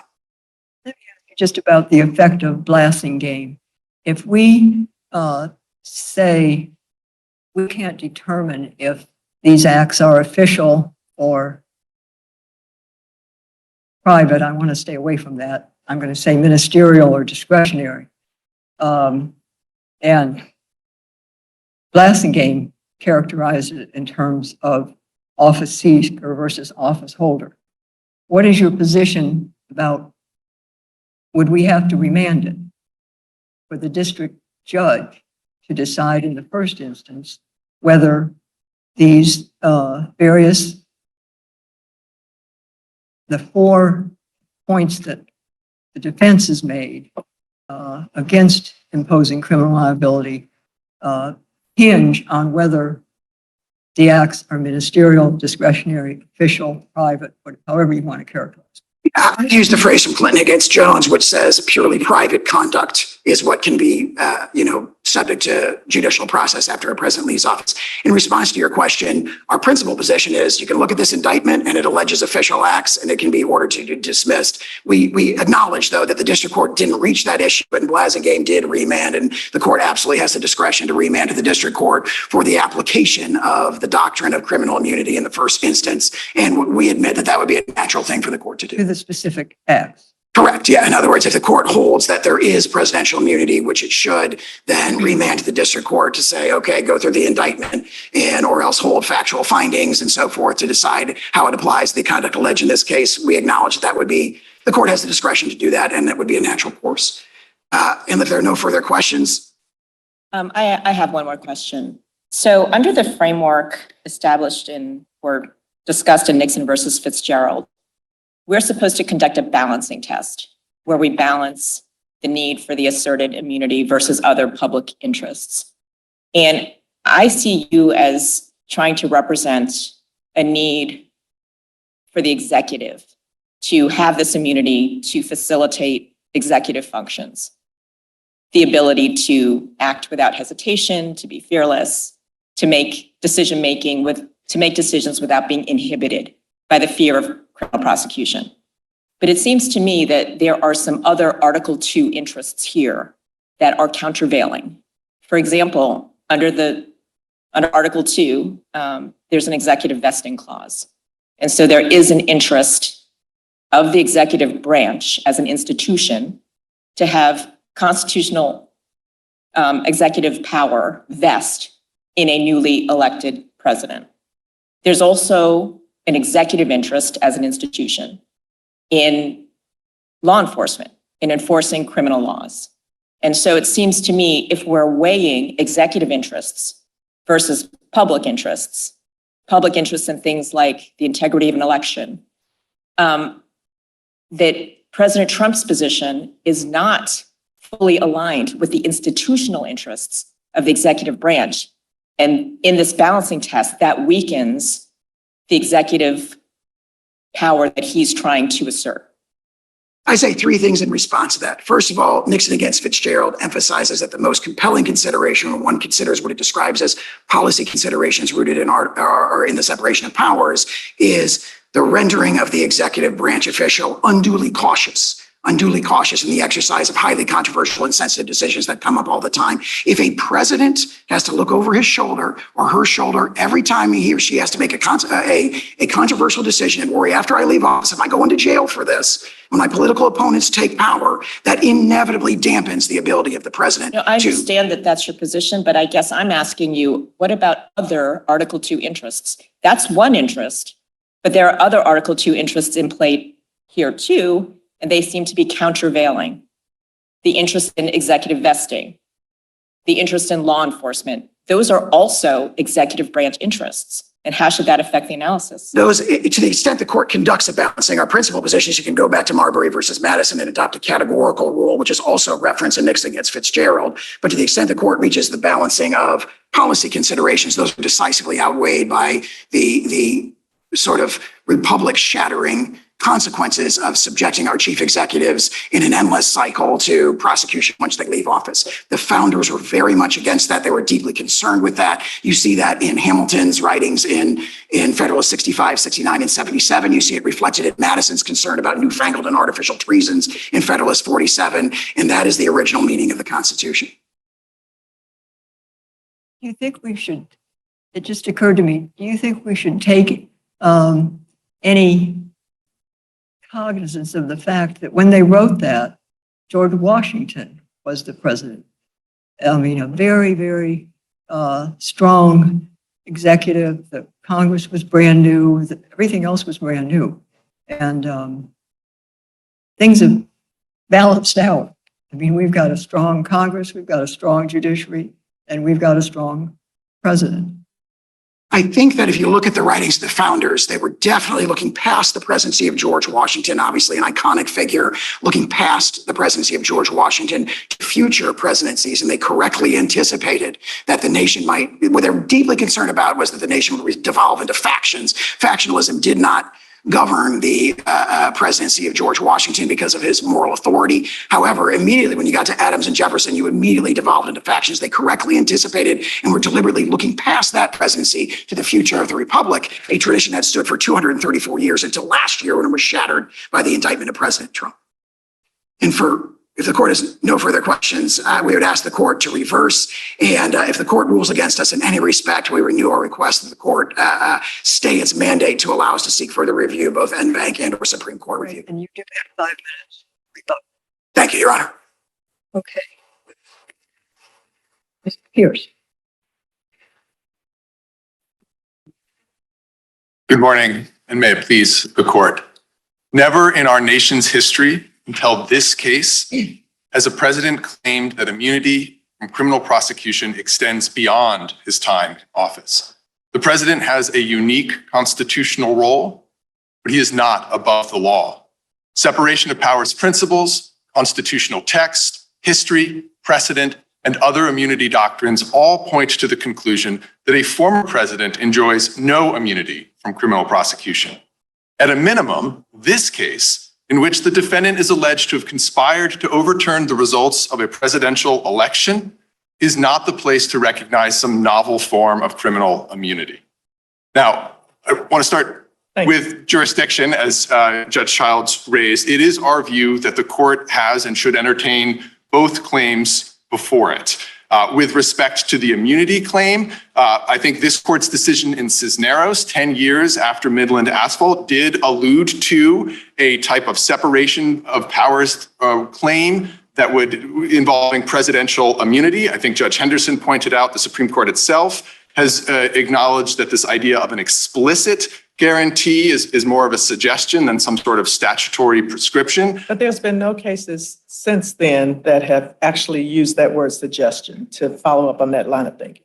Just about the effect of blasting game. If we say we can't determine if these acts are official or private, I want to stay away from that. I'm going to say ministerial or discretionary. And blasting game characterizes it in terms of office seeker versus office holder. What is your position about, would we have to remand it for the district judge to decide in the first instance whether these the 4 points that the defense has made against imposing criminal liability hinge on whether the acts are ministerial, discretionary, official, private, however you want to characterize it? I used the phrase from Clinton against Jones, which says purely private conduct is what can be, subject to judicial process after a president leaves office. In response to your question, our principal position is you can look at this indictment and it alleges official acts and it can be ordered to be dismissed. We acknowledge, though, that the district court didn't reach that issue, and Blasingame did remand, and the court absolutely has the discretion to remand to the district court for the application of the doctrine of criminal immunity in the first instance. And we admit that that would be a natural thing for the court to do. To the specific acts. Correct. Yeah. In other words, if the court holds that there is presidential immunity, which it should, then remand to the district court to say, okay, go through the indictment or else hold factual findings and so forth to decide how it applies to the conduct alleged in this case. We acknowledge that would be, the court has the discretion to do that, and that would be a natural course. And if there are no further questions. I have one more question. So under the framework established or discussed in Nixon versus Fitzgerald, we're supposed to conduct a balancing test where we balance the need for the asserted immunity versus other public interests. And I see you as trying to represent a need for the executive to have this immunity to facilitate executive functions, the ability to act without hesitation, to be fearless, to make decisions without being inhibited by the fear of criminal prosecution. But it seems to me that there are some other Article 2 interests here that are countervailing. For example, under Article 2, there's an executive vesting clause. And so there is an interest of the executive branch as an institution to have constitutional executive power vest in a newly elected president. There's also an executive interest as an institution in law enforcement, in enforcing criminal laws. And so it seems to me, if we're weighing executive interests versus public interests in things like the integrity of an election, that President Trump's position is not fully aligned with the institutional interests of the executive branch. And in this balancing test, that weakens the executive power that he's trying to assert. I say three things in response to that. First of all, Nixon against Fitzgerald emphasizes that the most compelling consideration when one considers what it describes as policy considerations rooted in or in the separation of powers is the rendering of the executive branch official unduly cautious in the exercise of highly controversial and sensitive decisions that come up all the time. If a president has to look over his shoulder or her shoulder every time he or she has to make a controversial decision and worry, after I leave office, am I going to jail for this? When my political opponents take power, that inevitably dampens the ability of the president. No, I understand that that's your position, but I guess I'm asking you, what about other Article 2 interests? That's one interest, but there are other Article 2 interests in play here too, and they seem to be countervailing. The interest in executive vesting, the interest in law enforcement, those are also executive branch interests. And how should that affect the analysis? Those, to the extent the court conducts a balancing, our principal position is you can go back to Marbury versus Madison and adopt a categorical rule, which is also referenced in Nixon against Fitzgerald. But to the extent the court reaches the balancing of policy considerations, those are decisively outweighed by the sort of republic shattering consequences of subjecting our chief executives in an endless cycle to prosecution once they leave office. The founders were very much against that. They were deeply concerned with that. You see that in Hamilton's writings in Federalist 65, 69, and 77. You see it reflected in Madison's concern about newfangled and artificial treasons in Federalist 47. And that is the original meaning of the Constitution. Do you think we should, it just occurred to me, do you think we should take any cognizance of the fact that when they wrote that, George Washington was the president? I mean, a very, very strong executive. The Congress was brand new. Everything else was brand new. And things have balanced out. I mean, we've got a strong Congress, we've got a strong judiciary, and we've got a strong president. I think that if you look at the writings of the founders, they were definitely looking past the presidency of George Washington, obviously an iconic figure, looking past the presidency of George Washington to future presidencies. And they correctly anticipated that the nation might, what they were deeply concerned about was that the nation would devolve into factions. Factionalism did not govern the presidency of George Washington because of his moral authority. However, immediately when you got to Adams and Jefferson, you immediately devolved into factions. They correctly anticipated and were deliberately looking past that presidency to the future of the republic, a tradition that stood for 234 years until last year when it was shattered by the indictment of President Trump. And if the court has no further questions, we would ask the court to reverse. And if the court rules against us in any respect, we renew our request that the court stay its mandate to allow us to seek further review, both en banc and or Supreme Court review. And you do have 5 minutes. Thank you, Your Honor. Okay. Mr. Pierce. Good morning, and may it please the court. Never in our nation's history until this case has a president claimed that immunity from criminal prosecution extends beyond his time in office. The president has a unique constitutional role, but he is not above the law. Separation of powers principles, constitutional text, history, precedent, and other immunity doctrines all point to the conclusion that a former president enjoys no immunity from criminal prosecution. At a minimum, this case, in which the defendant is alleged to have conspired to overturn the results of a presidential election, is not the place to recognize some novel form of criminal immunity. Now, I want to start with jurisdiction, as Judge Childs raised. It is our view that the court has and should entertain both claims before it. With respect to the immunity claim, I think this court's decision in Cisneros 10 years after Midland Asphalt did allude to a type of separation of powers claim that would involving presidential immunity. I think Judge Henderson pointed out the Supreme Court itself has acknowledged that this idea of an explicit guarantee is more of a suggestion than some sort of statutory prescription. But there's been no cases since then that have actually used that word suggestion to follow up on that line of thinking.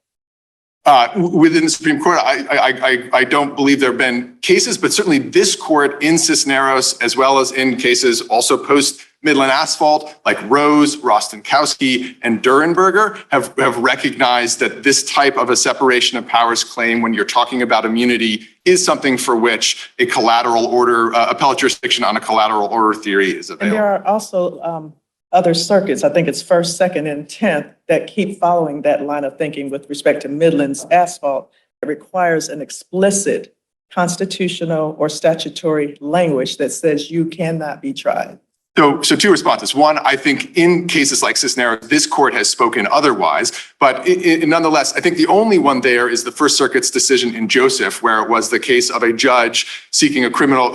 Within the Supreme Court, I don't believe there have been cases, but certainly this court in Cisneros, as well as in cases also post Midland Asphalt, like Rose, Rostenkowski, and Durenberger, have recognized that this type of a separation of powers claim, when you're talking about immunity, is something for which a collateral order, appellate jurisdiction on a collateral order theory is available. And there are also other circuits, I think it's 1st, 2nd, and 10th, that keep following that line of thinking with respect to Midland's Asphalt. It requires an explicit constitutional or statutory language that says you cannot be tried. So two responses. One, I think in cases like Cisneros, this court has spoken otherwise, but nonetheless, I think the only one there is the First Circuit's decision in Joseph, where it was the case of a judge seeking a criminal,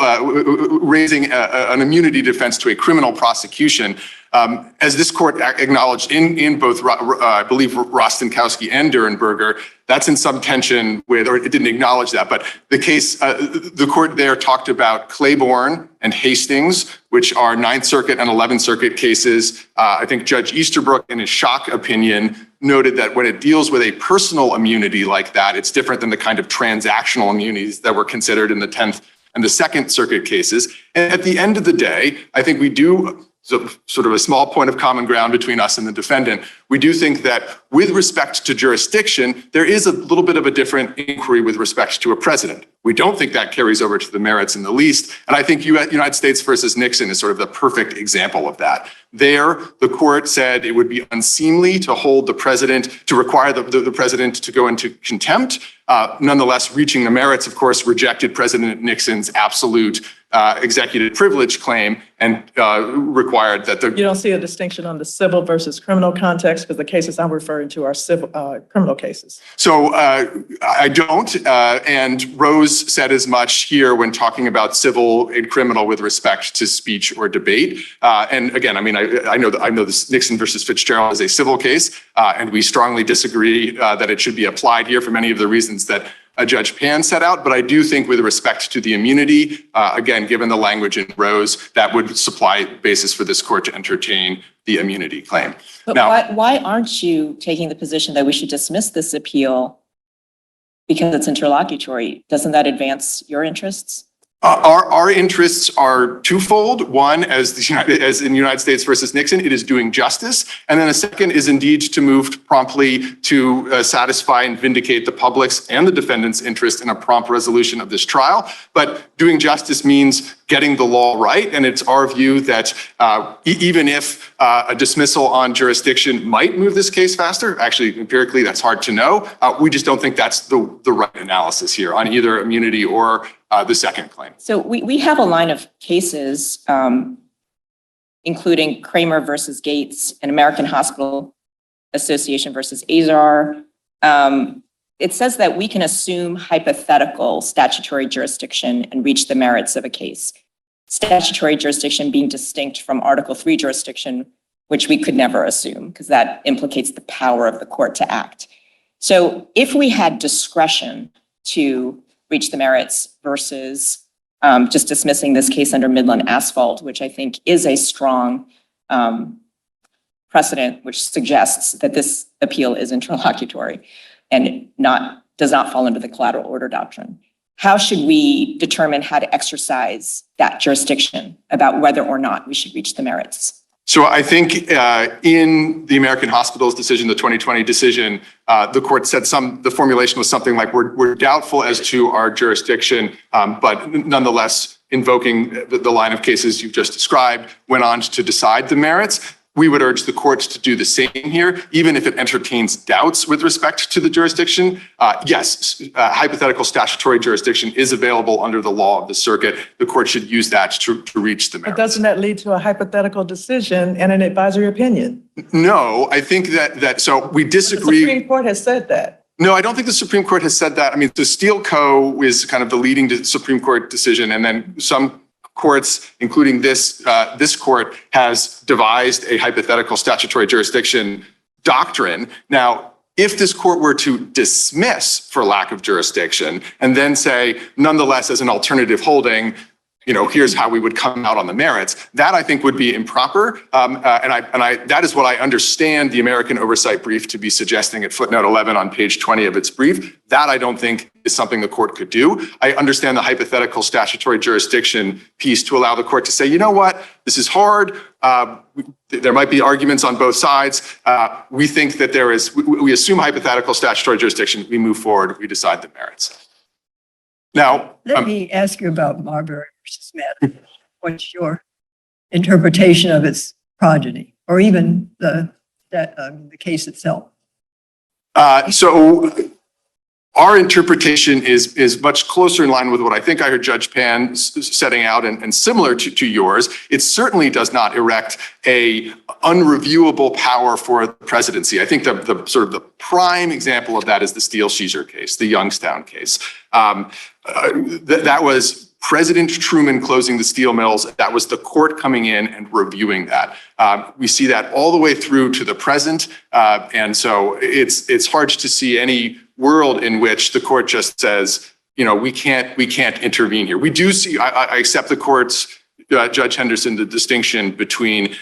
raising an immunity defense to a criminal prosecution. As this court acknowledged in both, I believe, Rostenkowski and Durenberger, that's in some tension with, or it didn't acknowledge that, but the case, the court there talked about Claiborne and Hastings, which are 9th Circuit and 11th Circuit cases. I think Judge Easterbrook, in his shock opinion, noted that when it deals with a personal immunity like that, it's different than the kind of transactional immunities that were considered in the 10th and the 2nd Circuit cases. And at the end of the day, I think we do, so sort of a small point of common ground between us and the defendant. We do think that with respect to jurisdiction, there is a little bit of a different inquiry with respect to a president. We don't think that carries over to the merits in the least. And I think United States versus Nixon is sort of the perfect example of that. There, the court said it would be unseemly to hold the president, to require the president to go into contempt. Nonetheless, reaching the merits, of course, rejected President Nixon's absolute executive privilege claim and required that the— You don't see a distinction on the civil versus criminal context, because the cases I'm referring to are civil, criminal cases. So I don't, and Rose said as much here when talking about civil and criminal with respect to speech or debate. And again, I mean, I know this Nixon versus Fitzgerald is a civil case, and we strongly disagree that it should be applied here for many of the reasons that Judge Pan set out. But I do think with respect to the immunity, again, given the language in Rose, that would supply basis for this court to entertain the immunity claim. But Now, why aren't you taking the position that we should dismiss this appeal because it's interlocutory? Doesn't that advance your interests? Our interests are twofold. One, as in United States versus Nixon, it is doing justice. And then a second is indeed to move promptly to satisfy and vindicate the public's and the defendant's interest in a prompt resolution of this trial. But doing justice means getting the law right. And it's our view that even if a dismissal on jurisdiction might move this case faster, actually empirically that's hard to know, we just don't think that's the right analysis here on either immunity or the second claim. So we have a line of cases, including Kramer versus Gates and American Hospital Association versus Azar. It says that we can assume hypothetical statutory jurisdiction and reach the merits of a case. Statutory jurisdiction being distinct from Article 3 jurisdiction, which we could never assume because that implicates the power of the court to act. So if we had discretion to reach the merits versus just dismissing this case under Midland Asphalt, which I think is a strong precedent, which suggests that this appeal is interlocutory and does not fall under the collateral order doctrine. How should we determine how to exercise that jurisdiction about whether or not we should reach the merits? So I think in the American Hospitals decision, the 2020 decision, the court said the formulation was something like we're doubtful as to our jurisdiction, but nonetheless, invoking the line of cases you've just described, went on to decide the merits. We would urge the courts to do the same here, even if it entertains doubts with respect to the jurisdiction. Yes, hypothetical statutory jurisdiction is available under the law of the circuit. The court should use that to reach the merits. But doesn't that lead to a hypothetical decision and an advisory opinion? No, I think that so we disagree. The Supreme Court has said that. No, I don't think the Supreme Court has said that. I mean, the Steele Co. is kind of the leading Supreme Court decision, and then some courts, including this court, has devised a hypothetical statutory jurisdiction doctrine. Now, if this court were to dismiss for lack of jurisdiction and then say, nonetheless, as an alternative holding, here's how we would come out on the merits, that I think would be improper. That is what I understand the American Oversight Brief to be suggesting at footnote 11 on page 20 of its brief. That I don't think is something the court could do. I understand the hypothetical statutory jurisdiction piece to allow the court to say, you know what, this is hard. There might be arguments on both sides. We think that we assume hypothetical statutory jurisdiction, we move forward, we decide the merits. Now, Let me ask you about Marbury versus Madden. What's your interpretation of its progeny, or even the case itself? So our interpretation is much closer in line with what I think I heard Judge Pan setting out, and similar to yours. It certainly does not erect a unreviewable power for the presidency. I think the sort of the prime example of that is the Steele-Sheezer case, the Youngstown case. That was President Truman closing the steel mills. That was the court coming in and reviewing that. We see that all the way through to the present. And so it's hard to see any world in which the court just says, we can't intervene here. We do see, I accept the court's, Judge Henderson, the distinction between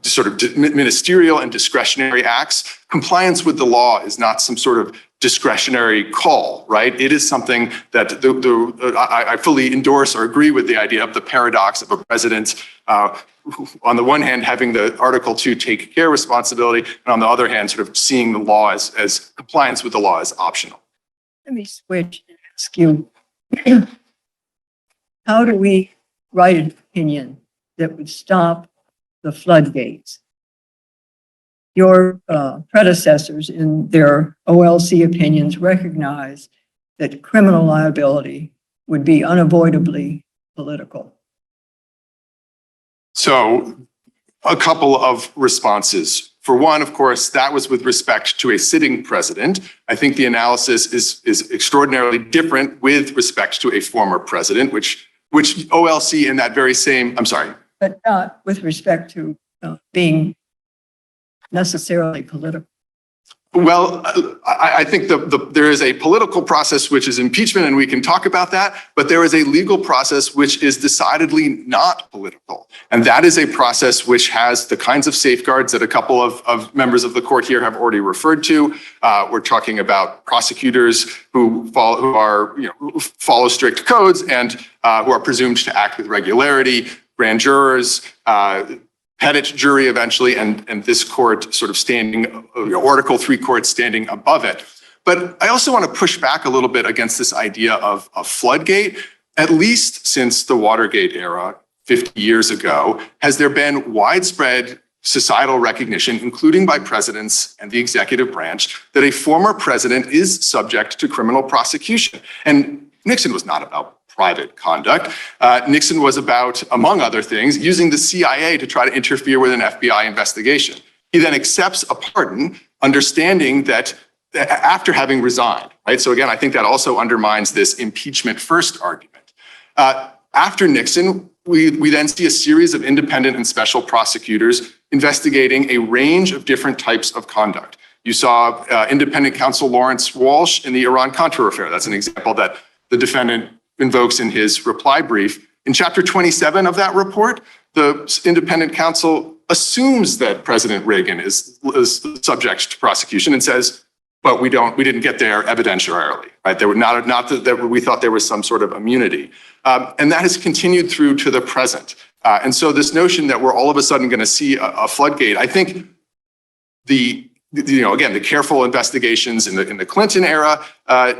sort of ministerial and discretionary acts. Compliance with the law is not some sort of discretionary call, right? It is something that I fully endorse or agree with the idea of the paradox of a president, on the one hand, having the Article 2 take care responsibility, and on the other hand, sort of seeing the law as compliance with the law as optional. Let me switch and ask you, how do we write an opinion that would stop the floodgates? Your predecessors in their OLC opinions recognize that criminal liability would be unavoidably political. So a couple of responses. For one, of course, that was with respect to a sitting president. I think the analysis is extraordinarily different with respect to a former president, which OLC in that very same, I'm sorry. But not with respect to being necessarily political. Well, I think there is a political process which is impeachment, and we can talk about that, but there is a legal process which is decidedly not political. And that is a process which has the kinds of safeguards that a couple of members of the court here have already referred to. We're talking about prosecutors who follow strict codes and who are presumed to act with regularity, grand jurors, pettit jury eventually, and this court sort of standing, Article 3 court standing above it. But I also want to push back a little bit against this idea of a floodgate. At least since the Watergate era, 50 years ago, has there been widespread societal recognition, including by presidents and the executive branch, that a former president is subject to criminal prosecution. And Nixon was not about private conduct. Nixon was about, among other things, using the CIA to try to interfere with an FBI investigation. He then accepts a pardon, understanding that after having resigned, right? So again, I think that also undermines this impeachment first argument. After Nixon, we then see a series of independent and special prosecutors investigating a range of different types of conduct. You saw independent counsel Lawrence Walsh in the Iran-Contra affair. That's an example that the defendant invokes in his reply brief. In chapter 27 of that report, the independent counsel assumes that President Reagan is subject to prosecution and says, but we didn't get there evidentiarily, right? There were not that we thought there was some sort of immunity. And that has continued through to the present. And so this notion that we're all of a sudden going to see a floodgate, I think again, the careful investigations in the Clinton era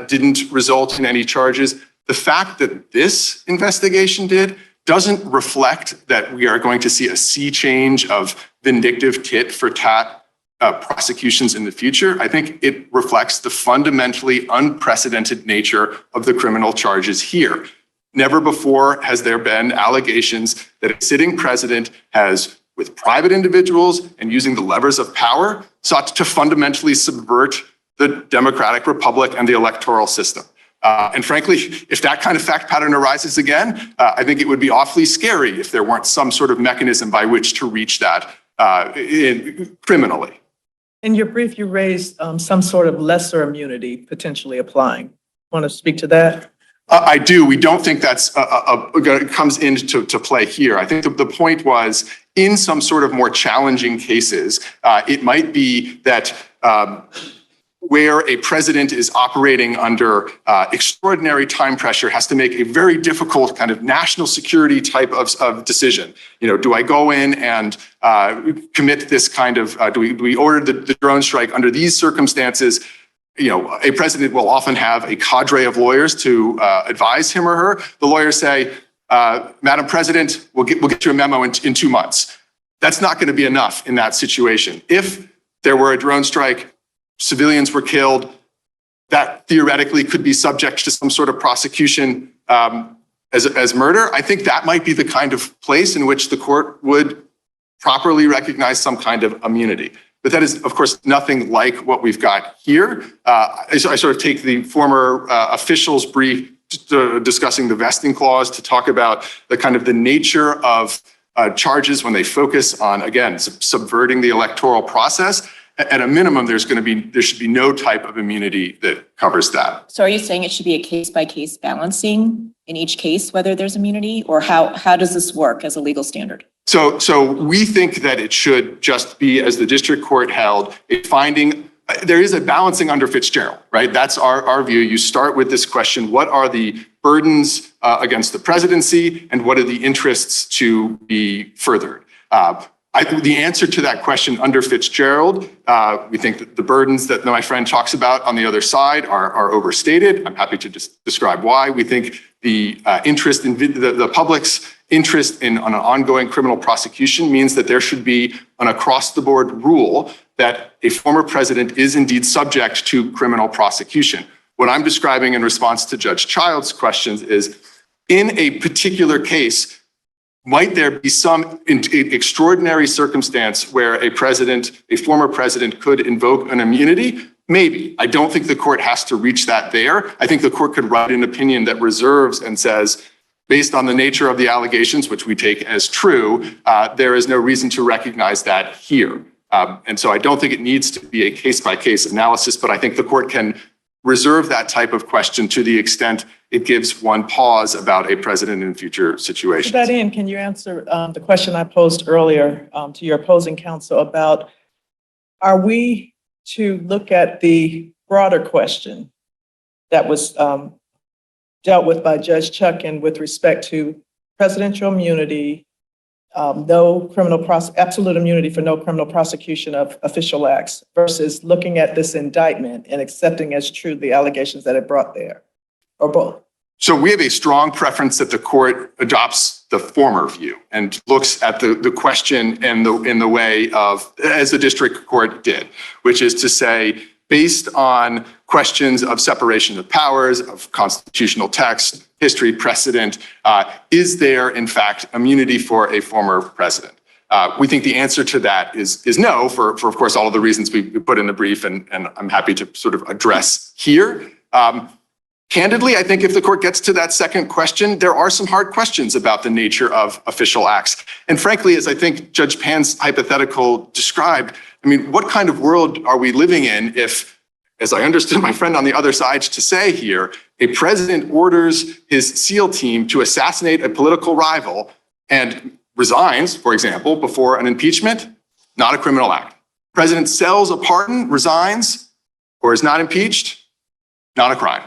didn't result in any charges. The fact that this investigation did doesn't reflect that we are going to see a sea change of vindictive tit for tat prosecutions in the future. I think it reflects the fundamentally unprecedented nature of the criminal charges here. Never before has there been allegations that a sitting president has, with private individuals and using the levers of power, sought to fundamentally subvert the democratic republic and the electoral system. And frankly, if that kind of fact pattern arises again, I think it would be awfully scary if there weren't some sort of mechanism by which to reach that criminally. In your brief, you raised some sort of lesser immunity potentially applying. Want to speak to that? I do. We don't think that's comes into play here. I think the point was in some sort of more challenging cases, it might be that where a president is operating under extraordinary time pressure has to make a very difficult kind of national security type of decision. You know, do I go in and commit this kind of, do we order the drone strike under these circumstances? You know, a president will often have a cadre of lawyers to advise him or her. The lawyers say, Madam President, we'll get you a memo in 2 months. That's not going to be enough in that situation. If there were a drone strike, civilians were killed, that theoretically could be subject to some sort of prosecution as murder. I think that might be the kind of place in which the court would properly recognize some kind of immunity. But that is, of course, nothing like what we've got here. I sort of take the former official's brief discussing the vesting clause to talk about the kind of the nature of charges when they focus on, again, subverting the electoral process. At a minimum, there should be no type of immunity that covers that. So are you saying it should be a case-by-case balancing in each case, whether there's immunity, or how does this work as a legal standard? So we think that it should just be, as the district court held, a finding. There is a balancing under Fitzgerald, right? That's our view. You start with this question: what are the burdens against the presidency, and what are the interests to be furthered? I think the answer to that question under Fitzgerald, we think that the burdens that my friend talks about on the other side are overstated. I'm happy to just describe why. We think the interest in the public's interest in on an ongoing criminal prosecution means that there should be an across-the-board rule that a former president is indeed subject to criminal prosecution. What I'm describing in response to Judge Child's questions is, in a particular case, might there be some extraordinary circumstance where a former president could invoke an immunity? Maybe. I don't think the court has to reach that there. I think the court could write an opinion that reserves and says, based on the nature of the allegations, which we take as true, there is no reason to recognize that here. And so I don't think it needs to be a case-by-case analysis, but I think the court can reserve that type of question to the extent it gives one pause about a president in future situations. To that end, can you answer the question I posed earlier to your opposing counsel about, are we to look at the broader question that was dealt with by Judge Chutkan with respect to presidential immunity, absolute immunity for no criminal prosecution of official acts, versus looking at this indictment and accepting as true the allegations that it brought there, or both? So we have a strong preference that the court adopts the former view and looks at the question in the way of, as the district court did, which is to say, based on questions of separation of powers, of constitutional text, history, precedent, is there, in fact, immunity for a former president? We think the answer to that is no, for of course, all of the reasons we put in the brief, and I'm happy to sort of address here. Candidly, I think if the court gets to that second question, there are some hard questions about the nature of official acts. And frankly, as I think Judge Pan's hypothetical described, I mean, what kind of world are we living in if, as I understood my friend on the other side to say here, a president orders his SEAL team to assassinate a political rival and resigns, for example, before an impeachment? Not a criminal act. President sells a pardon, resigns, or is not impeached? Not a crime.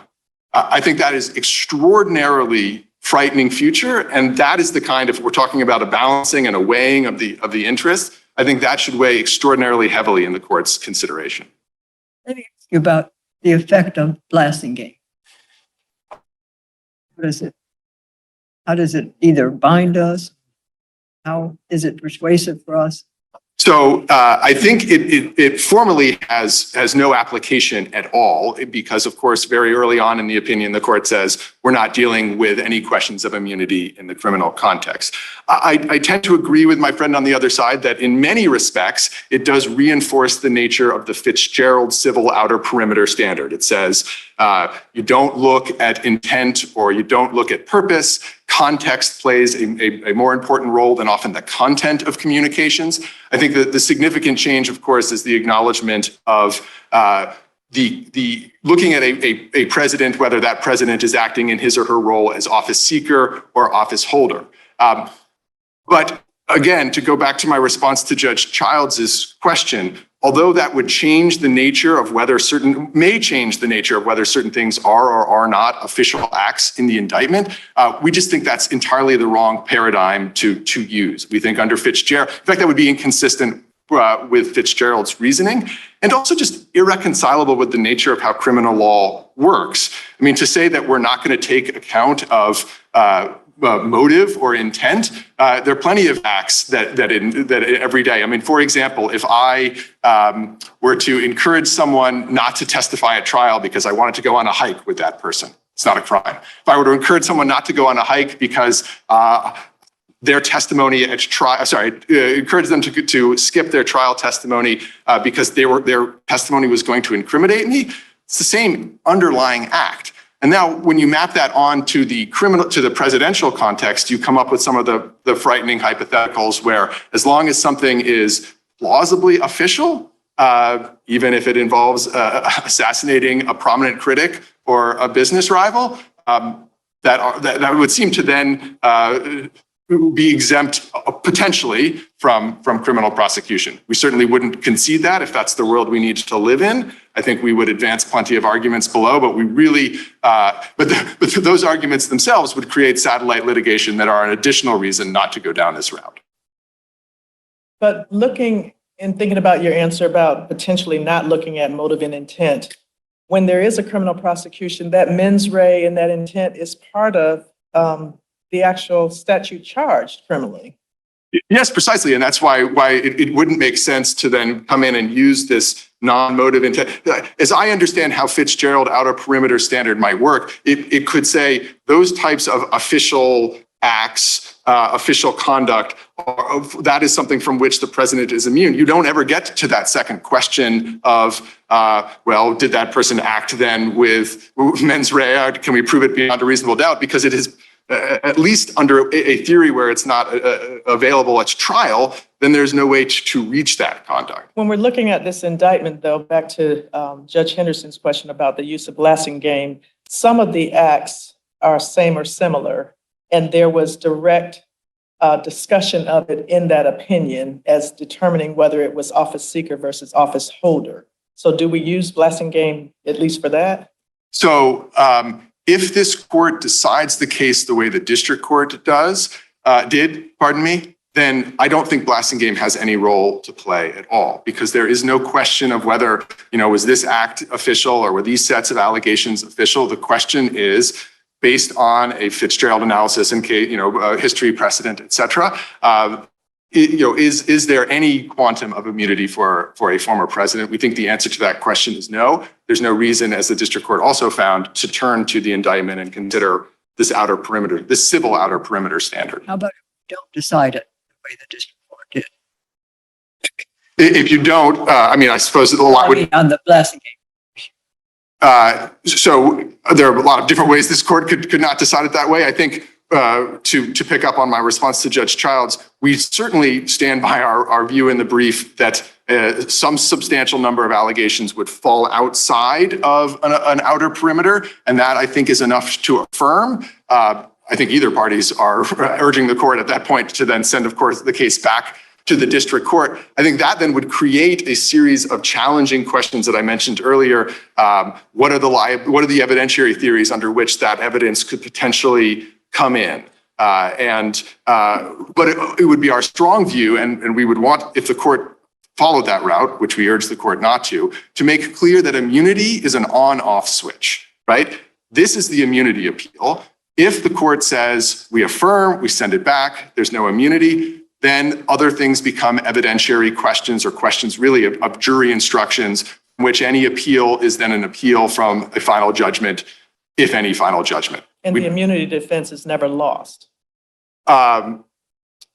I think that is extraordinarily frightening future, and that is the kind of, we're talking about a balancing and a weighing of the interests. I think that should weigh extraordinarily heavily in the court's consideration. Let me ask you about the effect of Blasingame. What is it? How does it either bind us? How is it persuasive for us? So I think it formally has no application at all because, of course, very early on in the opinion, the court says we're not dealing with any questions of immunity in the criminal context. I tend to agree with my friend on the other side that in many respects, it does reinforce the nature of the Fitzgerald civil outer perimeter standard. It says you don't look at intent or you don't look at purpose. Context plays a more important role than often the content of communications. I think that the significant change, of course, is the acknowledgement of the looking at a president, whether that president is acting in his or her role as office seeker or office holder. But again, to go back to my response to Judge Childs's question, although that would change the nature of whether may change the nature of whether certain things are or are not official acts in the indictment, we just think that's entirely the wrong paradigm to use. We think under Fitzgerald, in fact, that would be inconsistent with Fitzgerald's reasoning and also just irreconcilable with the nature of how criminal law works. I mean, to say that we're not going to take account of motive or intent, there are plenty of acts that every day. I mean, for example, if I were to encourage someone not to testify at trial because I wanted to go on a hike with that person, it's not a crime. If I were to encourage someone not to go on a hike because their testimony at trial, encourage them to skip their trial testimony because their testimony was going to incriminate me, it's the same underlying act. And now when you map that on to the presidential context, you come up with some of the frightening hypotheticals where as long as something is plausibly official, even if it involves assassinating a prominent critic or a business rival, that would seem to then be exempt potentially from criminal prosecution. We certainly wouldn't concede that if that's the world we need to live in. I think we would advance plenty of arguments below, but we really, but those arguments themselves would create satellite litigation that are an additional reason not to go down this route. But looking and thinking about your answer about potentially not looking at motive and intent, when there is a criminal prosecution, that mens rea and that intent is part of the actual statute charged criminally. Yes, precisely. And that's why it wouldn't make sense to then come in and use this non-motive intent. As I understand how Fitzgerald outer perimeter standard might work, it could say those types of official acts, official conduct, that is something from which the president is immune. You don't ever get to that second question of, well, did that person act then with mens rea? Can we prove it beyond a reasonable doubt? Because it is at least under a theory where it's not available at trial, then there's no way to reach that conduct. When we're looking at this indictment, though, back to Judge Henderson's question about the use of blasting game, some of the acts are same or similar, and there was direct discussion of it in that opinion as determining whether it was office seeker versus office holder. So do we use blasting game at least for that? So if this court decides the case the way the district court did, then I don't think blasting game has any role to play at all, because there is no question of whether, was this act official or were these sets of allegations official? The question is, based on a Fitzgerald analysis and history, precedent, et cetera, is there any quantum of immunity for a former president? We think the answer to that question is no. There's no reason, as the district court also found, to turn to the indictment and consider this outer perimeter, this civil outer perimeter standard. How about if we don't decide it the way the district court did? If you don't, I suppose a lot would. On the blasting game. So there are a lot of different ways this court could not decide it that way. I think to pick up on my response to Judge Childs, we certainly stand by our view in the brief that some substantial number of allegations would fall outside of an outer perimeter, and that I think is enough to affirm. I think either parties are urging the court at that point to then send, of course, the case back to the district court. I think that then would create a series of challenging questions that I mentioned earlier. What are the evidentiary theories under which that evidence could potentially come in? But it would be our strong view, and we would want, if the court followed that route, which we urge the court not to make clear that immunity is an on-off switch, right? This is the immunity appeal. If the court says we affirm, we send it back, there's no immunity, then other things become evidentiary questions or questions really of jury instructions, in which any appeal is then an appeal from a final judgment, if any final judgment. And the immunity defense is never lost.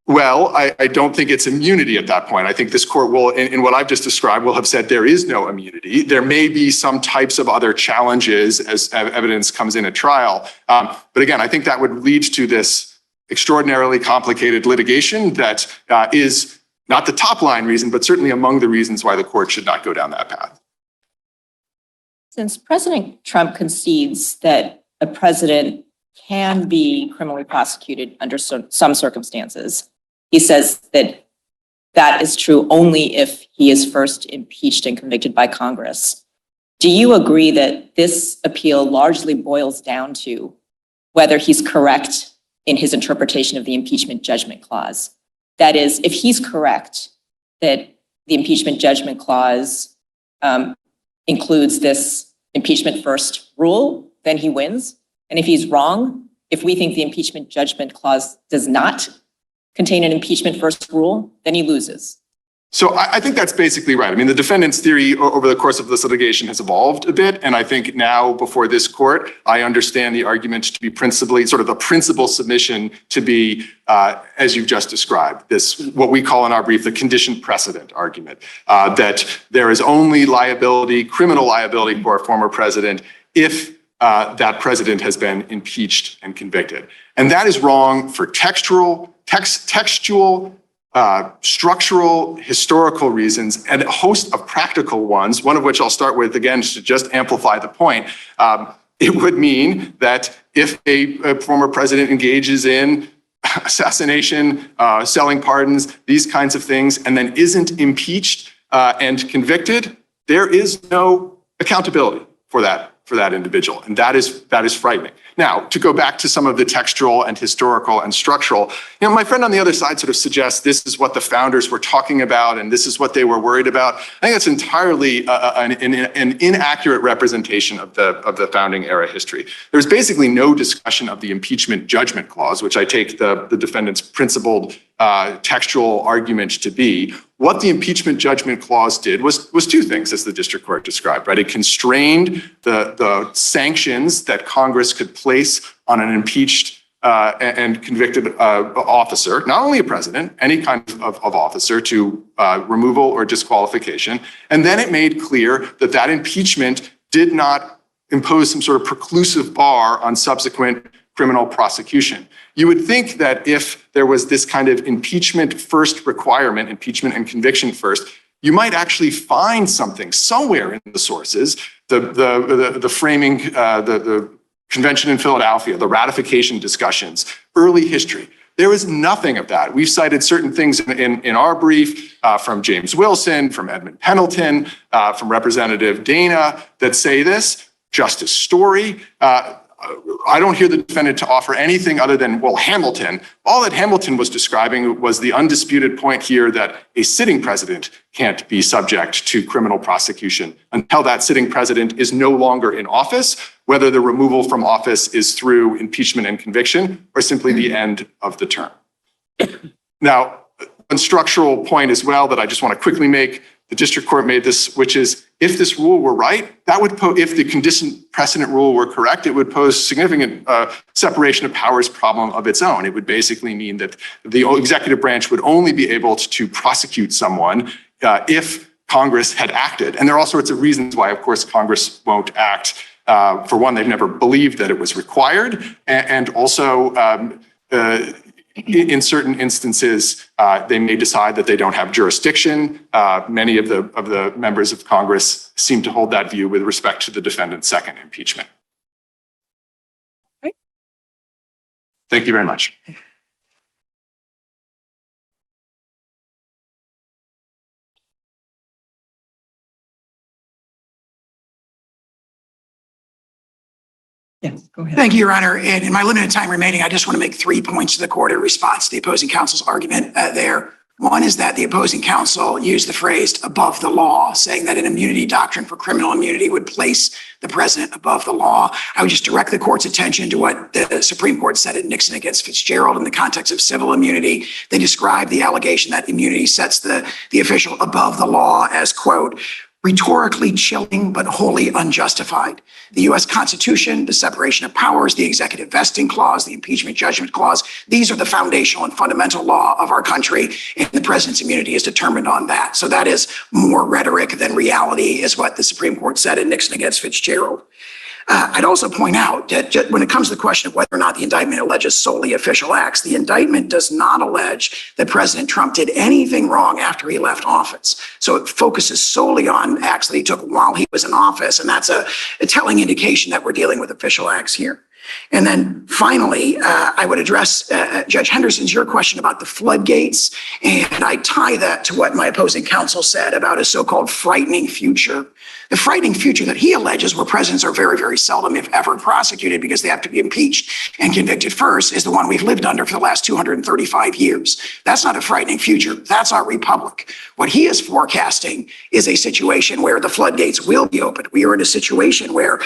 Well, I don't think it's immunity at that point. I think this court will, in what I've just described, will have said there is no immunity. There may be some types of other challenges as evidence comes in at trial. But again, I think that would lead to this extraordinarily complicated litigation that is not the top line reason, but certainly among the reasons why the court should not go down that path. Since President Trump concedes that a president can be criminally prosecuted under some circumstances, he says that that is true only if he is first impeached and convicted by Congress. Do you agree that this appeal largely boils down to whether he's correct in his interpretation of the impeachment judgment clause? That is, if he's correct that the impeachment judgment clause includes this impeachment first rule, then he wins. And if he's wrong, if we think the impeachment judgment clause does not contain an impeachment first rule, then he loses. So I think that's basically right. I mean, the defendant's theory over the course of this litigation has evolved a bit. And I think now before this court, I understand the argument to be principally sort of the principal submission to be, as you've just described, this, what we call in our brief, the conditioned precedent argument, that there is only liability, criminal liability for a former president if that president has been impeached and convicted. And that is wrong for textual, structural, historical reasons, and a host of practical ones, one of which I'll start with, again, to just amplify the point. It would mean that if a former president engages in assassination, selling pardons, these kinds of things, and then isn't impeached and convicted, there is no accountability for that individual. And that is frightening. Now, to go back to some of the textual and historical and structural, my friend on the other side sort of suggests this is what the founders were talking about and this is what they were worried about. I think that's entirely an inaccurate representation of the founding era history. There's basically no discussion of the impeachment judgment clause, which I take the defendant's principled textual argument to be. What the impeachment judgment clause did was two things, as the district court described, right? It constrained the sanctions that Congress could place on an impeached and convicted officer, not only a president, any kind of officer, to removal or disqualification. And then it made clear that that impeachment did not impose some sort of preclusive bar on subsequent criminal prosecution. You would think that if there was this kind of impeachment first requirement, impeachment and conviction first, you might actually find something somewhere in the sources, the framing, the convention in Philadelphia, the ratification discussions, early history. There is nothing of that. We've cited certain things in our brief from James Wilson, from Edmund Pendleton, from Representative Dana that say this. Justice Story. I don't hear the defendant to offer anything other than, well, Hamilton. All that Hamilton was describing was the undisputed point here that a sitting president can't be subject to criminal prosecution until that sitting president is no longer in office, whether the removal from office is through impeachment and conviction or simply the end of the term. Now, one structural point as well that I just want to quickly make, the district court made this, which is if this rule were right, that would if the conditioned precedent rule were correct, it would pose significant separation of powers problem of its own. It would basically mean that the executive branch would only be able to prosecute someone if Congress had acted. And there are all sorts of reasons why, of course, Congress won't act. For one, they've never believed that it was required. And also, in certain instances, they may decide that they don't have jurisdiction. Many of the members of Congress seem to hold that view with respect to the defendant's second impeachment. Okay. Thank you very much. Yes, go ahead. Thank you, Your Honor. And in my limited time remaining, I just want to make 3 points to the court in response to the opposing counsel's argument there. One is that the opposing counsel used the phrase above the law, saying that an immunity doctrine for criminal immunity would place the president above the law. I would just direct the court's attention to what the Supreme Court said in Nixon against Fitzgerald in the context of civil immunity. They described the allegation that immunity sets the official above the law as, quote, rhetorically chilling, but wholly unjustified. The U.S. Constitution, the separation of powers, the executive vesting clause, the impeachment judgment clause, these are the foundational and fundamental law of our country, and the president's immunity is determined on that. So that is more rhetoric than reality, is what the Supreme Court said in Nixon against Fitzgerald. I'd also point out that when it comes to the question of whether or not the indictment alleges solely official acts, the indictment does not allege that President Trump did anything wrong after he left office. So it focuses solely on acts that he took while he was in office. And that's a telling indication that we're dealing with official acts here. And then finally, I would address Judge Henderson's, your question about the floodgates. And I tie that to what my opposing counsel said about a so-called frightening future. The frightening future that he alleges, where presidents are very, very seldom, if ever, prosecuted because they have to be impeached and convicted first, is the one we've lived under for the last 235 years. That's not a frightening future. That's our republic. What he is forecasting is a situation where the floodgates will be opened. We are in a situation where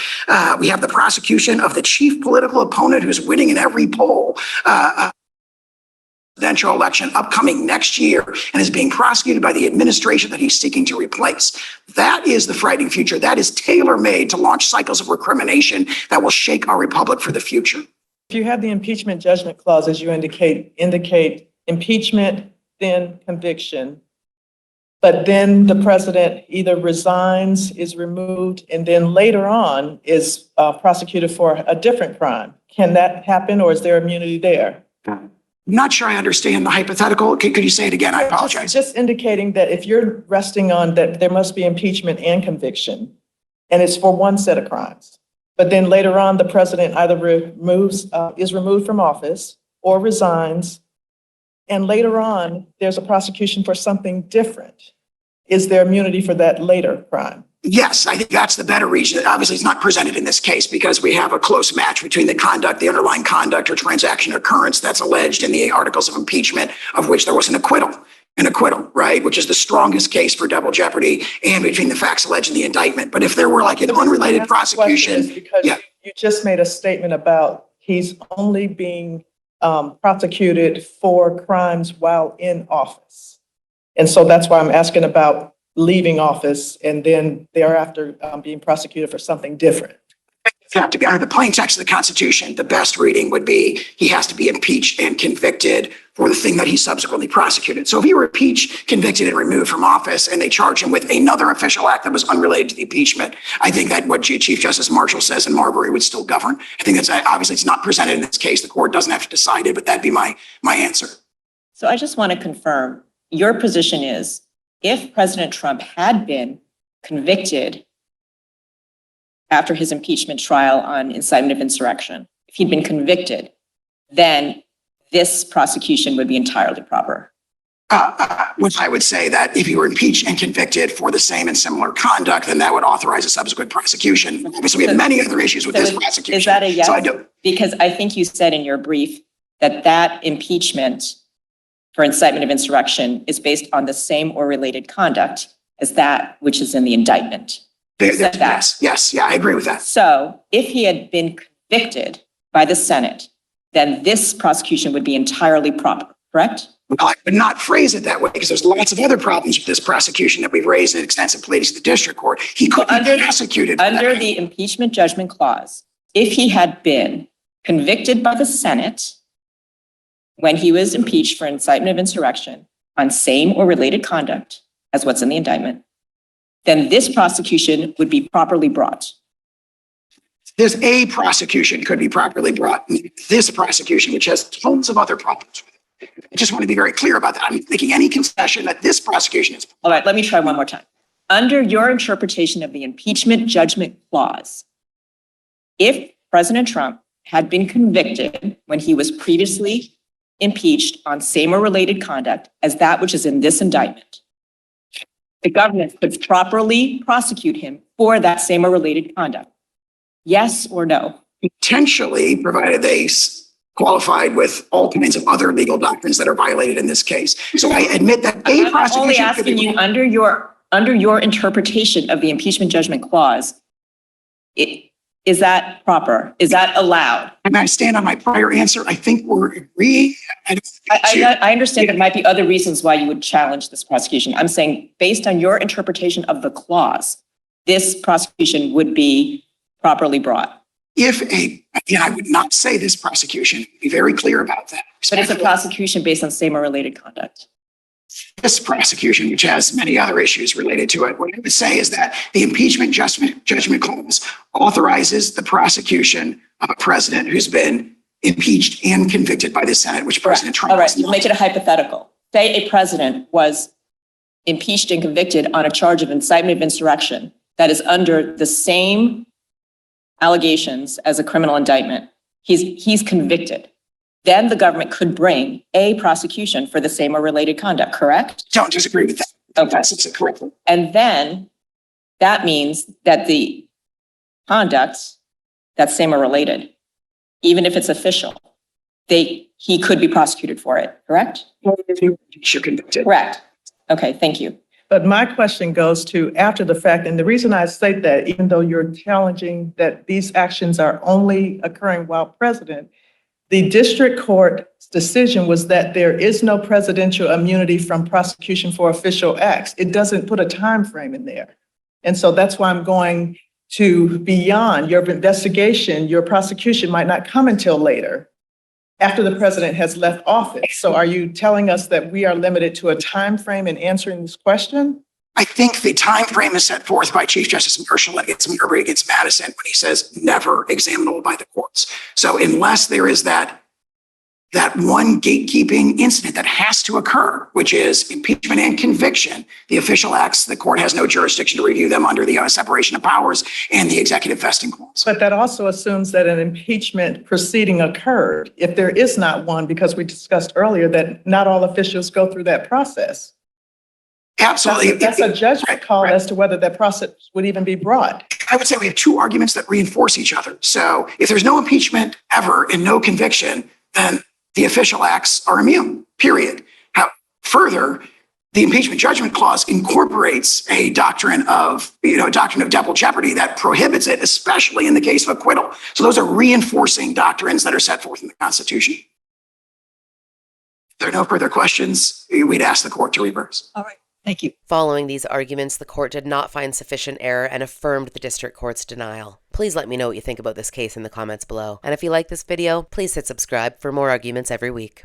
we have the prosecution of the chief political opponent who's winning in every poll. Presidential election upcoming next year and is being prosecuted by the administration that he's seeking to replace. That is the frightening future. That is tailor-made to launch cycles of recrimination that will shake our republic for the future. If you have the impeachment judgment clause, as you indicate impeachment, then conviction, but then the president either resigns, is removed, and then later on is prosecuted for a different crime. Can that happen, or is there immunity there? I'm not sure I understand the hypothetical. Could you say it again? I apologize. Just indicating that if you're resting on that there must be impeachment and conviction, and it's for one set of crimes, but then later on the president either is removed from office or resigns, and later on there's a prosecution for something different. Is there immunity for that later crime? Yes, I think that's the better reason. Obviously, it's not presented in this case because we have a close match between the conduct, the underlying conduct or transaction occurrence that's alleged in the articles of impeachment, of which there was an acquittal, right? Which is the strongest case for double jeopardy, and between the facts alleged in the indictment. But if there were like an unrelated prosecution, because you just made a statement about he's only being prosecuted for crimes while in office. And so that's why I'm asking about leaving office and then thereafter being prosecuted for something different. To be under the plain text of the Constitution, the best reading would be he has to be impeached and convicted for the thing that he subsequently prosecuted. So if he were impeached, convicted, and removed from office, and they charge him with another official act that was unrelated to the impeachment, I think that what Chief Justice Marshall says in Marbury would still govern. I think that's obviously it's not presented in this case. The court doesn't have to decide it, but that'd be my answer. So I just want to confirm your position is if President Trump had been convicted after his impeachment trial on incitement of insurrection, if he'd been convicted, then this prosecution would be entirely proper. Which I would say that if you were impeached and convicted for the same and similar conduct, then that would authorize a subsequent prosecution. Obviously, we have many other issues with this prosecution. Is that a yes? So I do. Because I think you said in your brief that impeachment for incitement of insurrection is based on the same or related conduct as that which is in the indictment. Yes, I agree with that. So if he had been convicted by the Senate, then this prosecution would be entirely proper, correct? Well, I would not phrase it that way because there's lots of other problems with this prosecution that we've raised in extensive pleadings to the district court. He could be prosecuted. Under the impeachment judgment clause, if he had been convicted by the Senate when he was impeached for incitement of insurrection on same or related conduct as what's in the indictment, then this prosecution would be properly brought. There's a prosecution could be properly brought. This prosecution, which has tons of other problems with it. I just want to be very clear about that. I'm making any concession that this prosecution is. All right, let me try one more time. Under your interpretation of the impeachment judgment clause, if President Trump had been convicted when he was previously impeached on same or related conduct as that which is in this indictment, the government could properly prosecute him for that same or related conduct. Yes or no? Potentially, provided they qualified with all kinds of other legal doctrines that are violated in this case. So I admit that a I'm prosecution. only could be asking you, under your interpretation of the impeachment judgment clause, is that proper? Is that allowed? And I stand on my prior answer. I think we're agreeing. I understand there might be other reasons why you would challenge this prosecution. I'm saying, based on your interpretation of the clause, this prosecution would be properly brought. Again, I would not say this prosecution, be very clear about that. But it's a prosecution based on same or related conduct. This prosecution, which has many other issues related to it, what I would say is that the impeachment judgment clause authorizes the prosecution of a president who's been impeached and convicted by the Senate, which President Trump All right, has not. make it a hypothetical. Say a president was impeached and convicted on a charge of incitement of insurrection that is under the same allegations as a criminal indictment. He's convicted. Then the government could bring a prosecution for the same or related conduct, correct? Don't disagree with that. Okay. That's correctly. And then that means that the conduct that's same or related, even if it's official, he could be prosecuted for it, correct? You're convicted. Correct. Okay, thank you. But my question goes to after the fact, and the reason I say that, even though you're challenging that these actions are only occurring while president, the district court's decision was that there is no presidential immunity from prosecution for official acts. It doesn't put a time frame in there. And so that's why I'm going to beyond your investigation. Your prosecution might not come until later, after the president has left office. So are you telling us that we are limited to a time frame in answering this question? I think the time frame is set forth by Chief Justice Marshall against Marbury against Madison when he says never examinable by the courts. So unless there is that one gatekeeping incident that has to occur, which is impeachment and conviction, the official acts, the court has no jurisdiction to review them under the separation of powers and the executive vesting clause. But that also assumes that an impeachment proceeding occurred. If there is not one, because we discussed earlier that not all officials go through that process. Absolutely. That's a judgment call as to whether that process would even be brought. I would say we have two arguments that reinforce each other. So if there's no impeachment ever and no conviction, then the official acts are immune, period. Further, the impeachment judgment clause incorporates a doctrine of double jeopardy that prohibits it, especially in the case of acquittal. So those are reinforcing doctrines that are set forth in the Constitution. If there are no further questions, we'd ask the court to reverse. All right. Thank you. Following these arguments, the court did not find sufficient error and affirmed the district court's denial. Please let me know what you think about this case in the comments below. And if you like this video, please hit subscribe for more arguments every week.